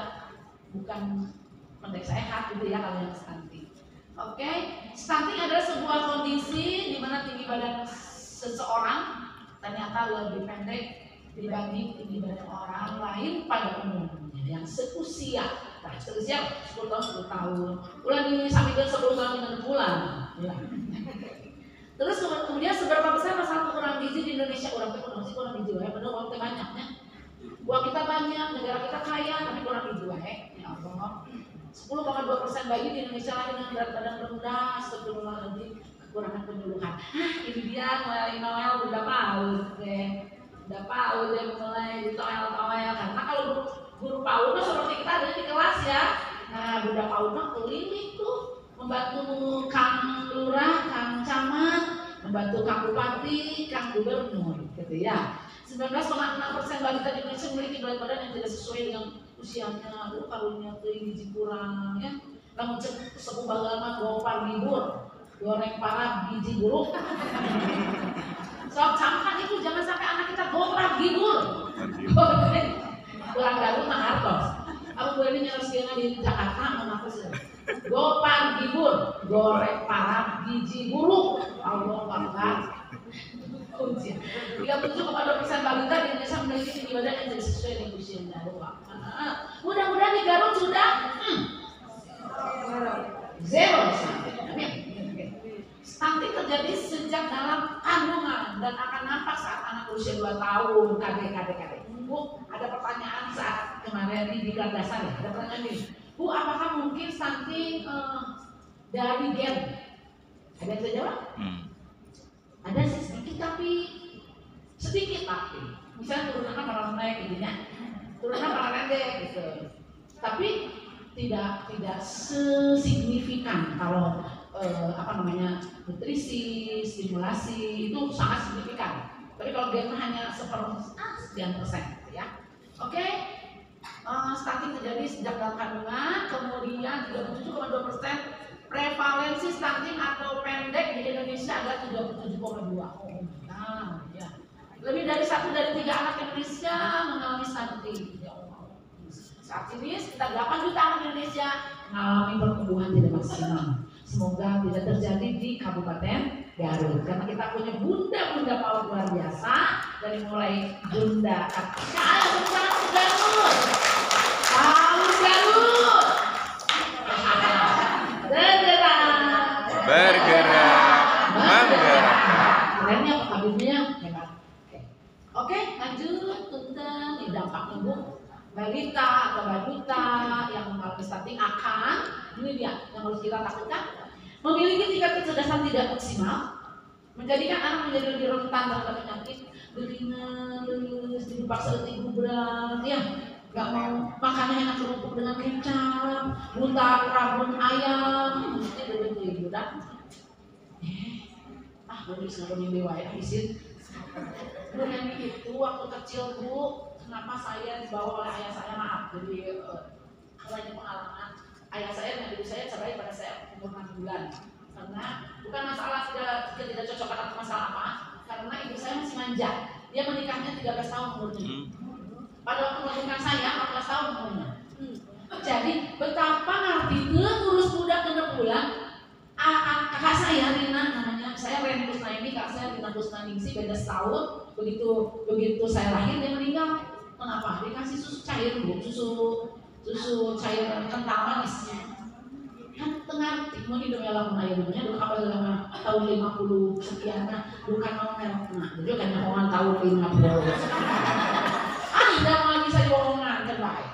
bukan pendek sehat gitu ya kalau yang stunting. Oke, stunting adalah sebuah kondisi di mana tinggi badan seseorang ternyata lebih pendek dibanding tinggi badan orang lain pada umumnya yang seusia. Nah, seusia 10 tahun 10 tahun. Ulang ini sampai ke 10 tahun dengan bulan. Ya. Terus kemudian seberapa besar masalah kekurangan gizi di Indonesia? Orang itu kurang gizi ya, benar uang banyaknya. Uang kita banyak, negara kita kaya, tapi kurang gizi ya Allah. 10,2% bayi di Indonesia lahir dengan berat badan rendah, sebelum lebih kekurangan penyuluhan. Ini dia mulai Noel udah PAUD deh. Udah PAUD deh mulai di Noel karena kalau guru PAUD mah seperti kita ada di kelas ya. Nah, budak PAUD mah keliling tuh membantu Kang Lurah, Kang Camat, membantu Kang Bupati, Kang Gubernur gitu ya. 19,6% balita di Indonesia memiliki berat badan yang tidak sesuai dengan usianya. Aduh, karunya tuh gizi kurang ya. Namun sepuh bagaimana gopar libur, goreng parah gizi buruk. Soal camkan itu jangan sampai anak kita gopar gibur. Kurang garut mah hartos. Aku boleh nyaris di Jakarta mengaku sih. Gopar gibur, goreng parah gizi buruk. Allah Akbar. 37,2% balita di Indonesia memiliki tinggi badan yang tidak sesuai dengan usianya. Mudah-mudahan di Garut sudah zero. Stunting terjadi sejak dalam kandungan dan akan nampak saat anak berusia 2 tahun. KD. Bu, ada pertanyaan saat kemarin di dasar ya. Ada pertanyaan ini. Bu, apakah mungkin stunting dari gen? Ada yang bisa jawab? Ada sih sedikit tapi misalnya turunannya malah naik intinya turunannya malah pendek gitu, tapi tidak sesignifikan kalau nutrisi, stimulasi itu sangat signifikan, tapi kalau dia hanya sekian persen ya. Oke. Stunting terjadi sejak dalam kandungan, kemudian 37,2% prevalensi stunting atau pendek di Indonesia adalah 37,2. Nah, ya. Lebih dari 1 dari 3 anak Indonesia mengalami stunting. Ya Allah. Saat ini sekitar 8 juta anak Indonesia mengalami pertumbuhan tidak maksimal. Semoga tidak terjadi di Kabupaten Garut karena kita punya bunda-bunda PAUD luar biasa dari mulai Bunda Katika Garut. PAUD Garut. Bergerak, menggerak. Kerennya apa kabinnya? Hebat. Oke, lanjut tentang dampak ibu balita atau baduta yang mengalami stunting akan ini dia yang harus kita takutkan, memiliki tingkat kecerdasan tidak maksimal, menjadikan anak menjadi lebih rentan terhadap penyakit beringan, dipaksa ibu berat, ya. Gak mau makannya enak kerupuk dengan kecap, buta rabun ayam, mesti begitu dah. Gue bisa ngomongin dewa ya, isin. Kemudian itu waktu kecil Bu, kenapa saya dibawa oleh ayah saya, maaf, jadi banyak pengalaman. Ayah saya dan ibu saya cerai pada saya umur 6 bulan. Karena bukan masalah tidak cocok atau masalah apa, karena ibu saya masih manja. Dia menikahnya 13 tahun umurnya. Pada waktu melahirkan saya 14 tahun umurnya. Jadi betapa ngerti ngurus budak 6 bulan. Kakak saya Rina namanya, saya Reni Kusnaini, kakak saya Rina Kusnaningsi, beda setahun. Begitu saya lahir dia meninggal. Kenapa? Dikasih susu cair Bu, susu cair kental manis. Kan tengah mau hidup ya lamun ayeuna dulu kapal lama tahun 50 sekian bukan mau merek nah jadi kan ngomongan tahun 50. Dah mau bisa diomongan kan baik.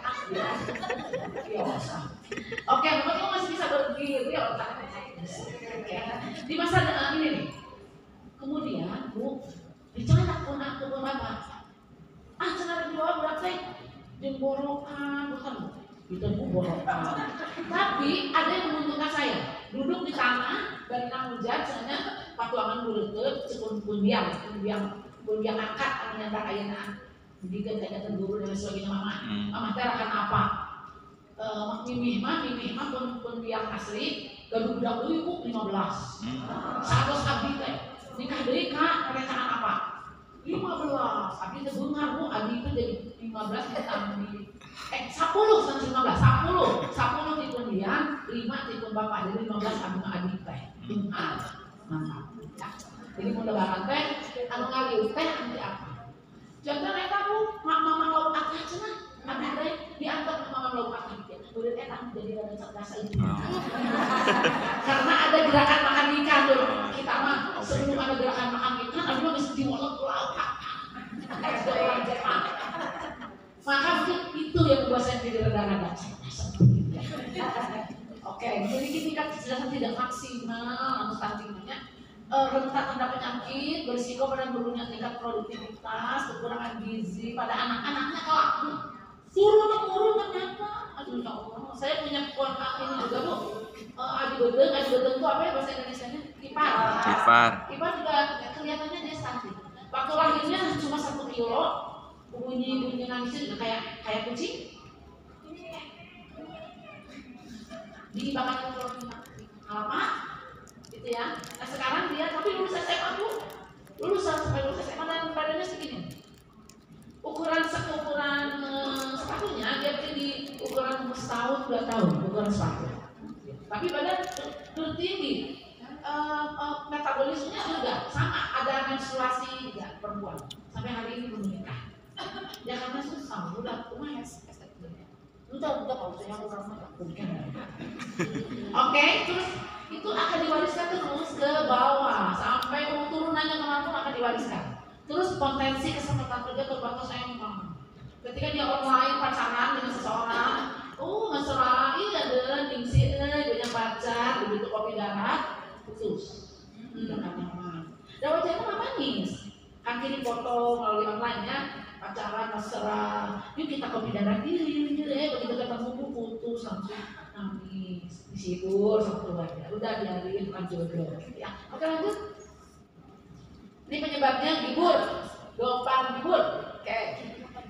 Biasa. Oke, kamu masih bisa berpikir ya otaknya. Di masa ini nih. Kemudian Bu bicara pun aku apa? Cenah jual berat saya jemborokan bukan itu Bu borokan. Tapi ada yang menguntungkan saya. Duduk di tanah dan hujan misalnya patuangan buleut cepun pundiang angkat ternyata ayeuna bikin kayak guru dan sebagainya mama teh akan apa? Mimih mah pun biang asli gaduh budak deui Bu 15. Satos abdi teh 15 ditambi 10 sampai 15, 10 tikun dia, 5 tikun bapak, jadi 15 anu adik teh. Mantap. Ya. Jadi mau lebaran teh, anu ngaliu teh nanti apa? Contohnya kamu mama lauk akah cenah, abdi teh diantar ke mama lauk akah. Kemudian eta jadi rada cerdas itu. Karena ada gerakan makan ikan dulu. Kita mah sebelum ada gerakan makan ikan, abdi mah mesti diolok lauk akah. Ada orang Jepang. Maka mungkin itu yang membuat saya jadi rada-rada oke, memiliki tingkat kecerdasan tidak maksimal atau stuntingnya rentan terhadap penyakit, berisiko pada menurunnya tingkat produktivitas, kekurangan gizi pada anak-anaknya kelak turun ternyata. Aduh ya Allah, saya punya ponak ini juga bu, adi bedeng itu apa ya bahasa Indonesianya? Ipar juga kelihatannya dia stunting. Waktu lahirnya cuma 1 kilo, bunyi nangisnya juga kayak kucing. Dibakar alamat, gitu ya. Nah sekarang dia tapi lulus SMA bu, lulus SMA dan badannya segini. Ukuran sepatunya dia di ukuran setahun 2 tahun ukuran sepatu. Tapi badan tinggi. Metabolismenya juga sama, ada menstruasi juga perempuan sampai hari ini belum menikah. Ya karena susah, udah rumah ya. Udah kalau saya orang bukan. Oke, terus itu akan diwariskan terus ke bawah sampai turunannya kemana akan diwariskan. Terus potensi kesempatan kerja terbatas emang. Ketika dia online pacaran dengan seseorang, mesra, iya deh, ningsi banyak pacar, begitu kopi darah, khusus. Dan wajahnya mah manis. Kan kini foto melalui online ya. Pacaran mesra, yuk kita kopi darah diri, begitu ketemu putus langsung nangis, disibur sama keluarga, udah biarin bukan jodoh, ya. Oke lanjut. Ini penyebabnya gibur, gopang gibur, oke.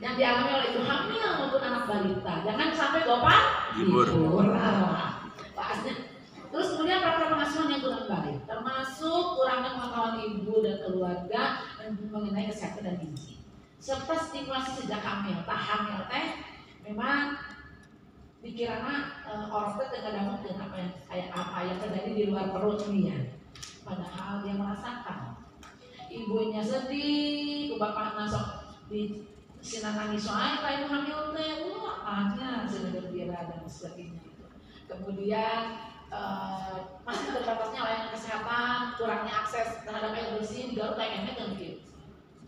Yang dialami oleh ibu hamil maupun anak balita, jangan sampai gopang gibur. Bahasnya. Terus kemudian faktor pengasuhan yang kurang baik, termasuk kurangnya pengetahuan ibu dan keluarga mengenai kesehatan dan gizi. Serta stimulasi sejak hamil, hamil teh memang pikirannya orang teh kadang dengan apa yang terjadi di luar perut dia, padahal dia merasakan ibunya sedih, bapak nasok di sinar nangis soalnya ibu hamil teh, anaknya sudah gembira dan sebagainya. Kemudian masih terbatasnya layanan kesehatan, kurangnya akses terhadap air bersih di Garut layanannya mungkin.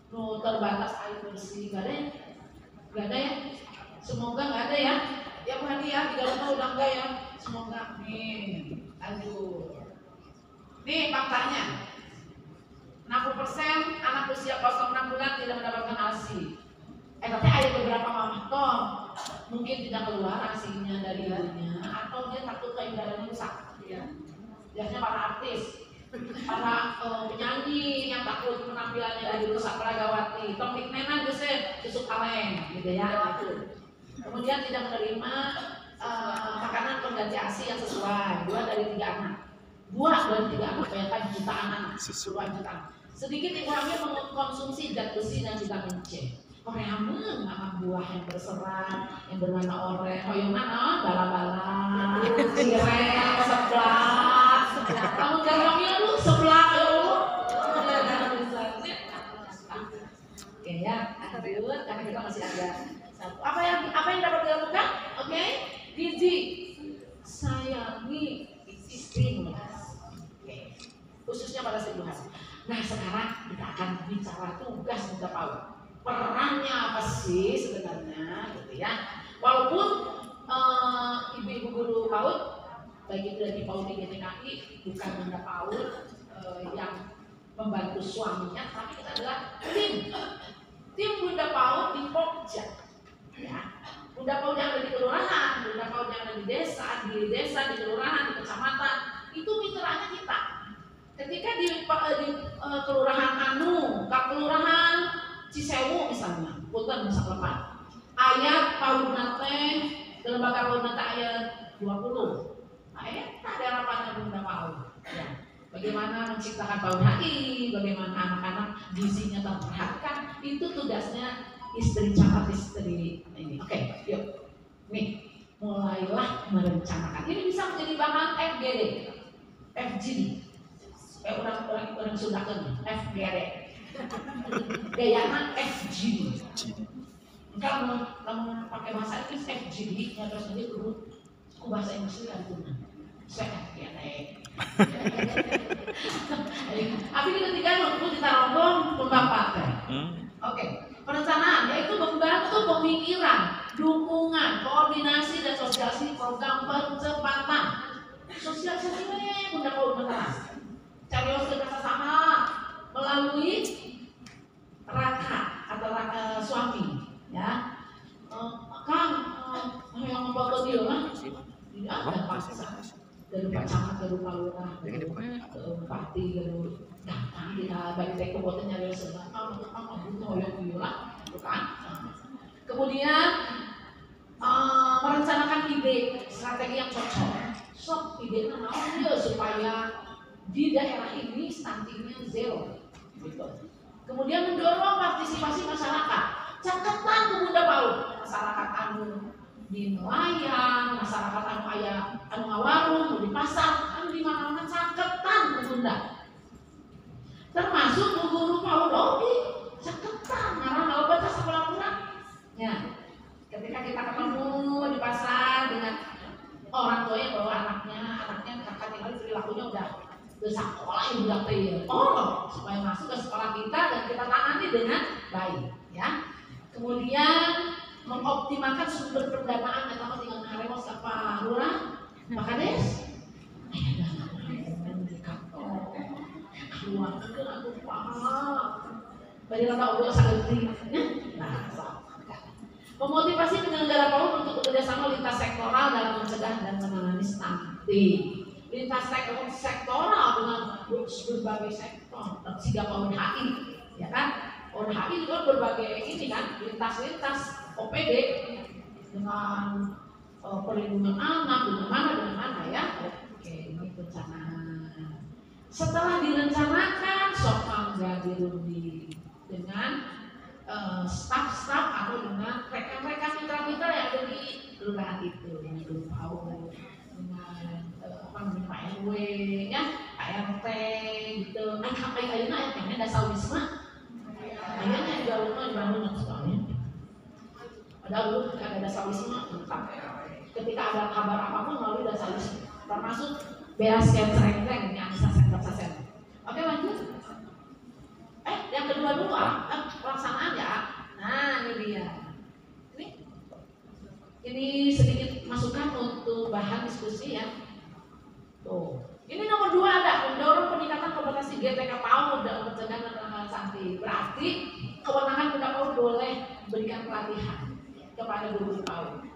Terbatas air bersih, gak ada ya, semoga gak ada ya. Ya Bu Hadi ya, di Garut udah enggak ya, semoga. Nih, aduh. Nih faktanya, 60% anak usia 0-6 bulan tidak mendapatkan ASI. Tapi ada beberapa mama toh mungkin tidak keluar ASI-nya dari ibunya, atau dia takut payudaranya rusak. Ya. Biasanya para artis, para penyanyi yang takut penampilannya dari rusak peragawati, topik nenan bisa tusuk kaleng, gitu ya. Gitu. Kemudian tidak menerima makanan pengganti ASI yang sesuai. 2 dari 3 anak. 2 dari 3 anak, bayangkan jutaan anak, puluhan jutaan. Sedikit ibu hamil mengkonsumsi zat besi dan vitamin C. Koreamen makan buah yang berserat, yang berwarna oranye, hoyongan, bala-bala, cireng, seblak. Kamu gak hamil lu seblak lu. Oke ya, lanjut karena kita masih ada satu. Apa yang dapat dilakukan? Oke, gizi, sayangi stimulus. Oke, khususnya pada ibu hamil. Nah sekarang kita akan bicara tugas muda PAUD. Perannya apa sih sebenarnya, gitu ya? Walaupun ibu-ibu guru PAUD, baik itu dari PAUD GTKI, bukan Bunda PAUD yang membantu suaminya, tapi kita adalah tim Bunda PAUD di Pokja. Ya. Bunda PAUD yang ada di kelurahan, Bunda PAUD yang ada di desa, di kelurahan, di kecamatan, itu mitranya kita. Ketika di kelurahan kelurahan Cisewu misalnya, punten misalnya ayat PAUD nate, lembaga PAUD nate ayat 20. Ayat ada harapannya Bunda PAUD. Ya. Bagaimana menciptakan PAUD HI, bagaimana anak-anak gizinya terperhatikan, itu tugasnya istri camat istri ini. Oke, yuk. Nih, mulailah merencanakan. Ini bisa menjadi bahan FGD, FGD. Orang Sunda kan FGD. Gayana FGD. Kalau pakai bahasa Inggris FGD, ya terus nanti aku bahasa Inggris lagi guna. Saya FGD. Tapi ketika waktu kita ngomong berbapak. Oke, perencanaan yaitu membantu pemikiran, dukungan, koordinasi dan sosialisasi program percepatan. Sosialisasi bunda kau benar. Carios kerjasama melalui raka atau suami, ya. Kang, yang membuat dia mah tidak ada paksa. Dari Pak Camat, dari Pak Lurah, dari Bupati, dari datang kita bagi teko buat nyari sebelah, kamu butuh yang viola, bukan? Kemudian merencanakan ide, strategi yang cocok. Sok ide namanya supaya di daerah ini stuntingnya zero, gitu. Kemudian mendorong partisipasi masyarakat. Catatan ke Bunda PAUD, masyarakat anu di nelayan, masyarakat anu aya anu ngawarung, di pasar, anu di mana-mana caketan ke Bunda. Termasuk guru PAUD oke, caketan karena kalau baca sekolah kurang. Ya, ketika kita ketemu di pasar dengan orang tua yang bawa anaknya kakak tinggal perilakunya udah sekolah yang udah clear. Oh, supaya masuk ke sekolah kita dan kita tangani dengan baik, ya. Kemudian mengoptimalkan sumber pendanaan atau dengan haremos apa lurah, Pak Kades. Keluar ke aku paham. Bagi lama udah sangat memotivasi penyelenggara PAUD untuk bekerjasama lintas sektoral dalam mencegah dan menangani stunting. Lintas sektoral dengan berbagai sektor, sehingga PAUD HI, ya kan? PAUD HI juga berbagai ini kan, lintas OPD dengan perlindungan anak dengan mana ya? Oke, ini perencanaan. Setelah direncanakan, sok mangga dirundi dengan staf-staf atau dengan rekan-rekan mitra-mitra yang ada di kelurahan itu, dengan guru PAUD, dengan Pak RW, ya, Pak RT, gitu. Nah, sampai ayeuna yang pengen ada sawisma, kayaknya di rumah dibangun soalnya. Padahal dulu ketika ada sawisma, ketika ada kabar apapun melalui dasar sawisma, termasuk beas yang sereng-sereng ini Anissa Senter. Oke, lanjut. Yang kedua dulu pelaksanaan ya. Nah, ini dia. Ini sedikit masukan untuk bahan diskusi ya. Tuh. Ini nomor 2 ada mendorong peningkatan kompetensi GTK PAUD dalam pencegahan dan penanganan stunting. Berarti kewenangan Bunda PAUD boleh berikan pelatihan kepada guru PAUD.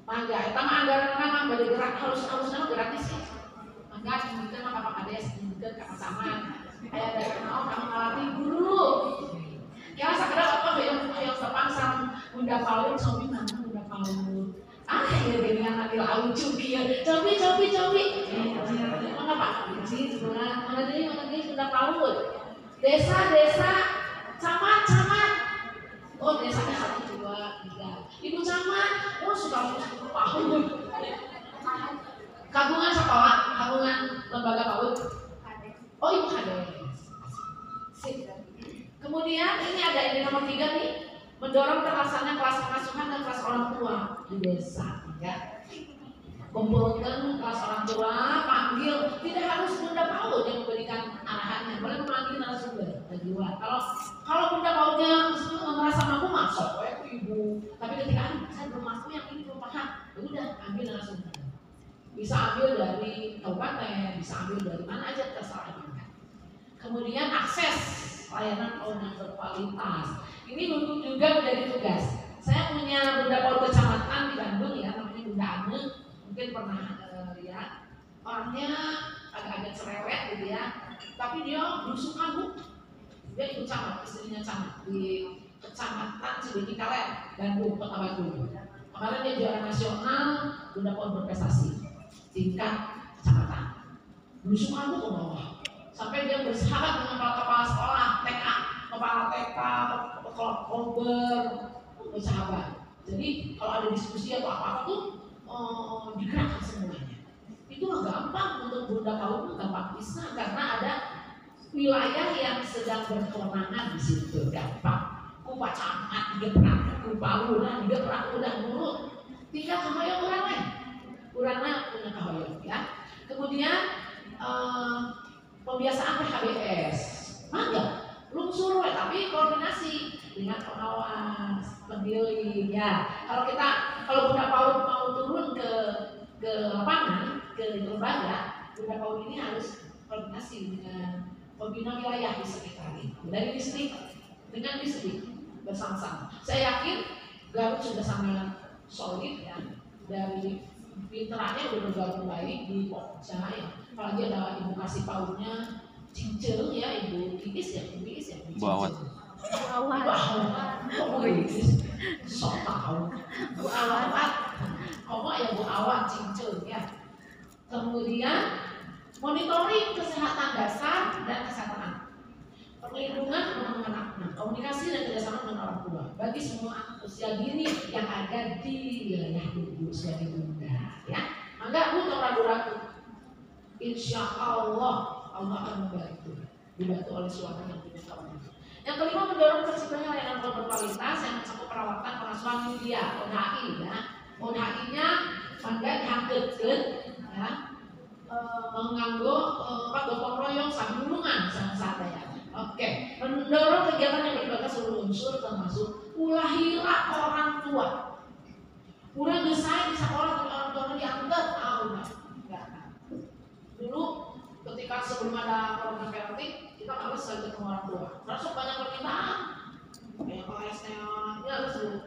Mangga, eta mah anggaran mah bade gerak harusnya gratis ya. Mangga mungkin mah Bapak Kades, mungkin Kak Saman. Aya dari mau kamu ngelatih guru. Ya sakada apa yang sepasang Bunda PAUD sobi mana Bunda PAUD. Ya dengan nanti lucu dia. Cobi. Mengapa? Mana dia Bunda PAUD. Desa, camat. Oh, desanya 1, 2, 3. Ibu camat, oh suka PAUD. Kagungan sekolah, kagungan lembaga PAUD. Oh, Ibu Kades. Sip. Kemudian ini ada ini nomor 3 nih, mendorong terlaksananya kelas pengasuhan dan kelas orang tua di desa, ya. Kumpulkan kelas orang tua, panggil, tidak harus Bunda PAUD yang memberikan arahannya, boleh memanggil narasumber dan juga. Kalau Bunda PAUD-nya merasa mampu masuk, Ibu. Tapi ketika saya belum mampu yang ini belum paham, udah ambil narasumber. Bisa ambil dari kabupaten, bisa ambil dari mana aja terserah. Kemudian akses layanan PAUD yang berkualitas. Ini juga menjadi tugas. Saya punya Bunda PAUD kecamatan di Bandung ya, namanya Bunda Ane, mungkin pernah lihat. Orangnya agak-agak cerewet gitu ya, tapi dia berusukan Bu. Dia ikut camat, istrinya camat di kecamatan Cibiking Kaler, Bandung, Kota Bandung. Kemarin dia juara nasional Bunda PAUD berprestasi tingkat kecamatan. Berusukan Bu ke bawah. Sampai dia bersahabat dengan kepala sekolah TK, kepala TK, bersahabat. Jadi kalau ada diskusi atau apa-apa tuh digerakkan semuanya. Itu gampang untuk Bunda Paul, gampang bisa karena ada wilayah yang sedang berkewenangan di situ, gampang. Kupa camat digebrak, kupa lurah digebrak, udah nurut. Tinggal kahoyong urangnya punya kahoyong ya. Kemudian pembiasaan PHBS, mangga lungsur tapi koordinasi dengan pengawas, pendiri ya. Kalau Bunda Paul mau turun ke lapangan, ke lembaga, Bunda Paul ini harus koordinasi dengan pembina wilayah di sekitar ini, dari distrik dengan distrik bersama-sama. Saya yakin Garut sudah sangat solid ya, dari pinterannya udah bergabung baik di Pokja ya. Apalagi ada Ibu kasih pautnya Cincel ya, Ibu Iis ya, Bu Awan. Bu Awan. Kok Bu Iis? Sok tahu. Bu Awan. Kok ya Bu Awan Cincel ya. Kemudian monitoring kesehatan dasar dan kesehatan anak. Perlindungan anak-anak, komunikasi dan kerjasama dengan orang tua bagi semua anak usia dini yang ada di wilayah ibu usia bunda ya. Maka bukan ragu-ragu, insya Allah akan membantu, dibantu oleh suami yang punya kawan. Yang kelima, mendorong terciptanya layanan berkualitas yang mencakup perawatan pengasuhan media ODHI ya. ODHI-nya mangga dihancurkan ya, menganggo gotong royong sambilungan sama sadaya. Oke, mendorong kegiatan yang melibatkan seluruh unsur termasuk ulah hira orang tua. Udah desain di sekolah orang tua dianggap enggak. Dulu ketika sebelum ada program parenting, kita harus selalu ketemu orang tua. Terus banyak permintaan, kayak KSnya, ya harus dulu.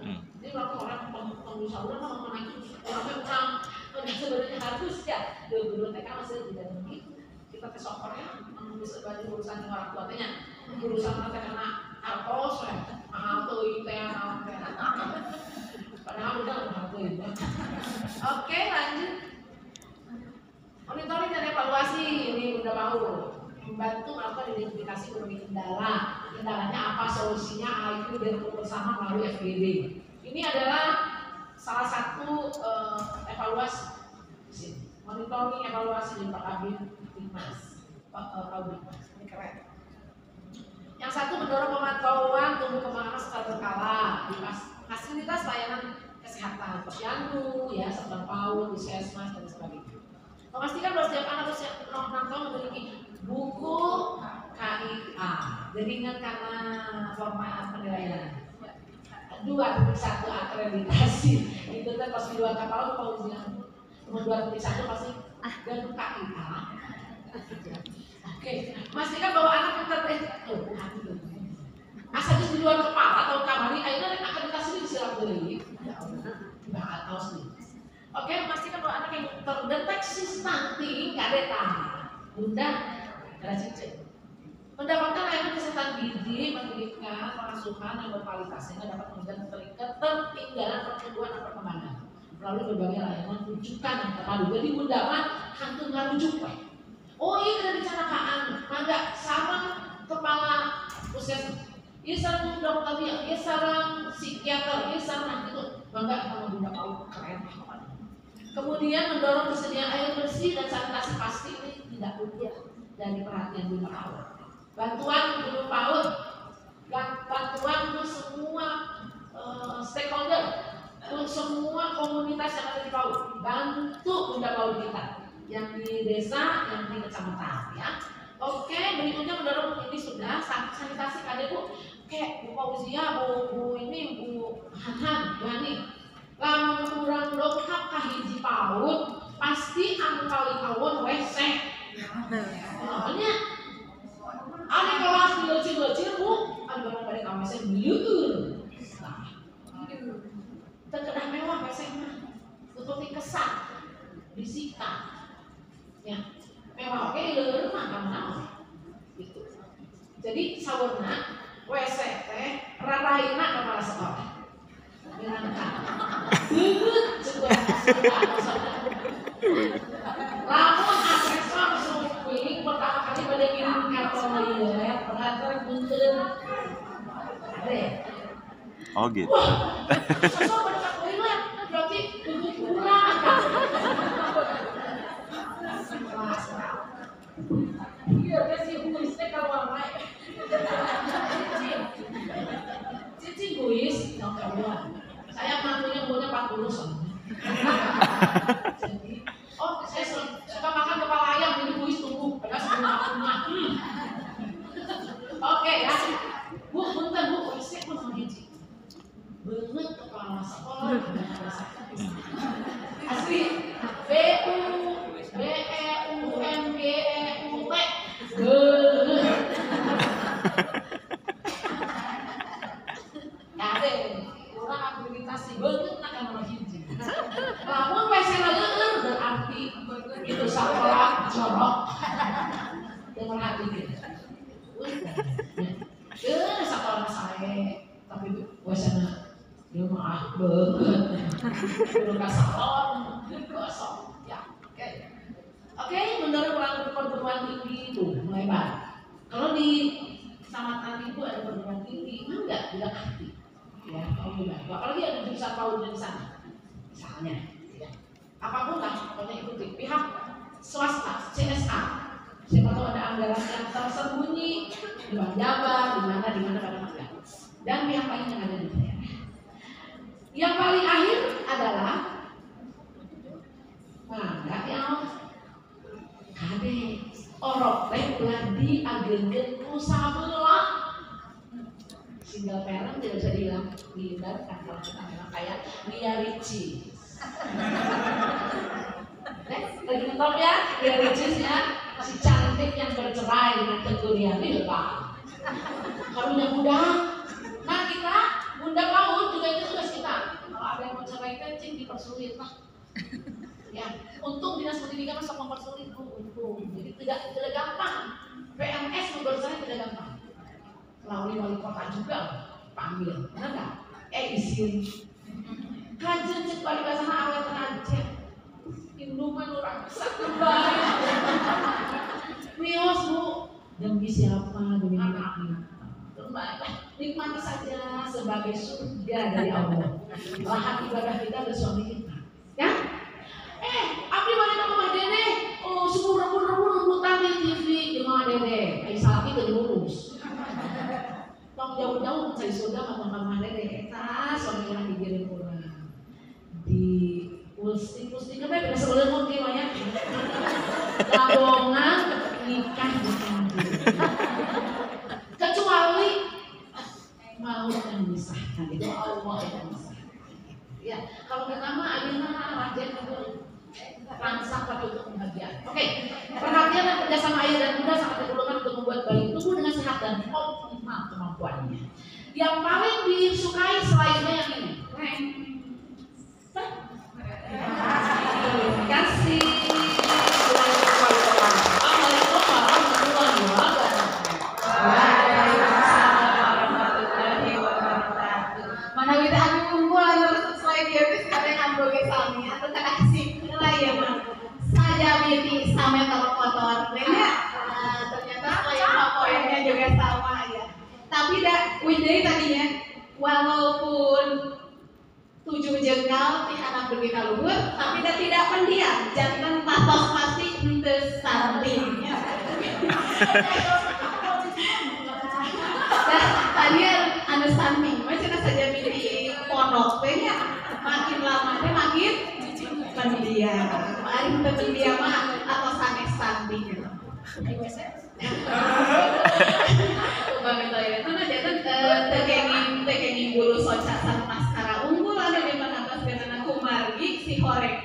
Jadi orang pengusaha udah mau menaiki orang sebenarnya harus ya. Dulu TK masih tidak begitu. Kita ke sokornya bisa bagi urusan orang tuanya, urusan nanti karena alkos, mahal tuh itu yang padahal udah mahal tuh itu. Oke, lanjut. Monitoring dan evaluasi ini Bunda Paul membantu melakukan identifikasi berbagai kendalanya apa, solusinya, itu dan bersama melalui FGD. Ini adalah salah satu evaluasi. Monitoring evaluasi di Pak Kabin Dimas, ini keren. Yang satu, mendorong pemantauan tumbuh kembang anak secara berkala di fasilitas layanan kesehatan, posyandu, ya, serta PAUD, puskesmas dan sebagainya. Memastikan bahwa setiap anak rantau memiliki buku KIA. Jadi ingat karena format penilaian. 2.1 akreditasi itu kan pas di luar kapal kalau ujian nomor 2.1 pasti dan KIA. Oke, pastikan bahwa anak asal di luar kepala atau kamar ini akhirnya akreditasi ini disilang beli. Nggak tahu sih. Oke, pastikan bahwa anak yang terdeteksi stunting kadeta Bunda cincin mendapatkan layanan kesehatan gizi, pendidikan, pengasuhan yang berkualitas sehingga dapat menjaga ketertinggalan pertumbuhan dan perkembangan melalui berbagai layanan rujukan yang terpadu. Jadi Bunda mah hantu ngarujuk pak. Oh iya dari canakaan, mangga sama kepala puskesmas. Iya sarang dokter dia, iya sarang psikiater, iya sarang itu mangga sama Bunda Paul keren. Kemudian mendorong kesediaan air bersih dan sanitasi pasti ini tidak luput dari perhatian Bunda Paul. Bantuan Bunda Paul, bantuan untuk semua stakeholder, untuk semua komunitas yang ada di Paul. Bantu Bunda Paul kita yang di desa, yang di kecamatan, ya. Oke, berikutnya mendorong ini sudah sanitasi kade Bu. Kayak Bu Fauzia, Bu ini, Bu Han, Yani. Lamun kurang lengkap kahiji PAUD pasti anu kali awon WC. Soalnya ada kelas belajar Bu, ada orang pada WC liur. Terkedah mewah WC mah, seperti kesan, disikat, ya mewah. Oke liur mah kamana, gitu. Jadi sawerna WC teh raraina kepala sekolah. Lamun asesor suping pertama kali pada ngirim karton lihat pengantar bunteun. Ade, Oh gitu. Sosok berdekat toilet, berarti lebih kurang. Iya, dia sih buisnya kalau naik. Cici buis, yang kedua. Saya mantunya umurnya 40 soalnya. Jadi, saya suka makan kepala ayam, jadi buis tumbuh. Padahal sebelum akunya. Oke ya. Bu, bentar bu, buisnya pun sama Cici. Bener kepala sekolah. Asli. BEUMGEUT. Ada orang akreditasi banget nak nama hiji. Namun pasien leueur berarti itu sekolah jorok. Dengan hati gitu. Sekolah saya tapi biasanya dia maaf banget. Belum sekolah kosong. Ya, oke. Oke, menurut perguruan tinggi itu melebar. Kalau di kecamatan itu ada perguruan tinggi, enggak arti. Ya, kalau lebar. Apalagi ada jurusan PAUD di sana, misalnya. Ya. Apapun lah, pokoknya ikuti. Pihak swasta, CSA, siapa tahu ada anggaran yang tersembunyi di Bank Jabar, di mana pada magang. Dan pihak lain yang ada di daerah. Yang paling akhir adalah mangga yang kade orok teh ulah diagenkeun ku sabelah. Single parent tidak bisa dihindarkan kalau kita memang kayak Nia Ricci. Lagi nonton ya, Nia Ricci-nya si cantik yang bercerai dengan Teguh Riyadi lupa. Kalau muda, nah kita bunda PAUD juga itu tugas kita. Kalau ada yang mau cerai kencing dipersulit lah. Ya, untung dinas pendidikan masuk mempersulit bu, untung. Jadi tidak gampang. PNS bercerai tidak gampang. Melalui wali kota juga panggil, benar nggak? Izin. Kajian cek balik ke sana awet aja. Induman orang besar kembali. Mios bu, demi siapa? Demi anak. Nikmati saja sebagai surga dari Allah. Lahan ibadah kita ada suami kita. Ya? Abdi balik ke rumah dede. Oh, subuh rebut-rebutan di TV di rumah dede. Kayak salah itu diurus. Tong jauh-jauh mencari surga sama rumah dede. Suami orang digiring kurang. Di pulsing kan beda sebelum mungkin banyak. Labongan nikah di kampung. Kecuali mau yang disahkan itu Allah yang disahkan. Ya, kalau pertama ayeuna rajen itu rangsak pada untuk kebahagiaan. Oke, perhatian dan kerjasama ayah dan bunda sangat diperlukan untuk membuat bayi tumbuh dengan sehat dan optimal kemampuannya. Yang paling disukai selainnya yang ini. Terima kasih. Sama kotor, ternyata poinnya juga sama ya. Tapi Widai tadinya walaupun 7 jengkal di anak berita luhur, tapi tidak pendiam, jangan patos pasti ente samping. Tadi anu samping, macam saja pilih pondok, makin lama dia makin pendiam. Paling pendiam atau sanes samping. Bagaimana ya? Karena dia tegengin bulu soca sarta secara unggul ada di mana atas karena kumargi si horek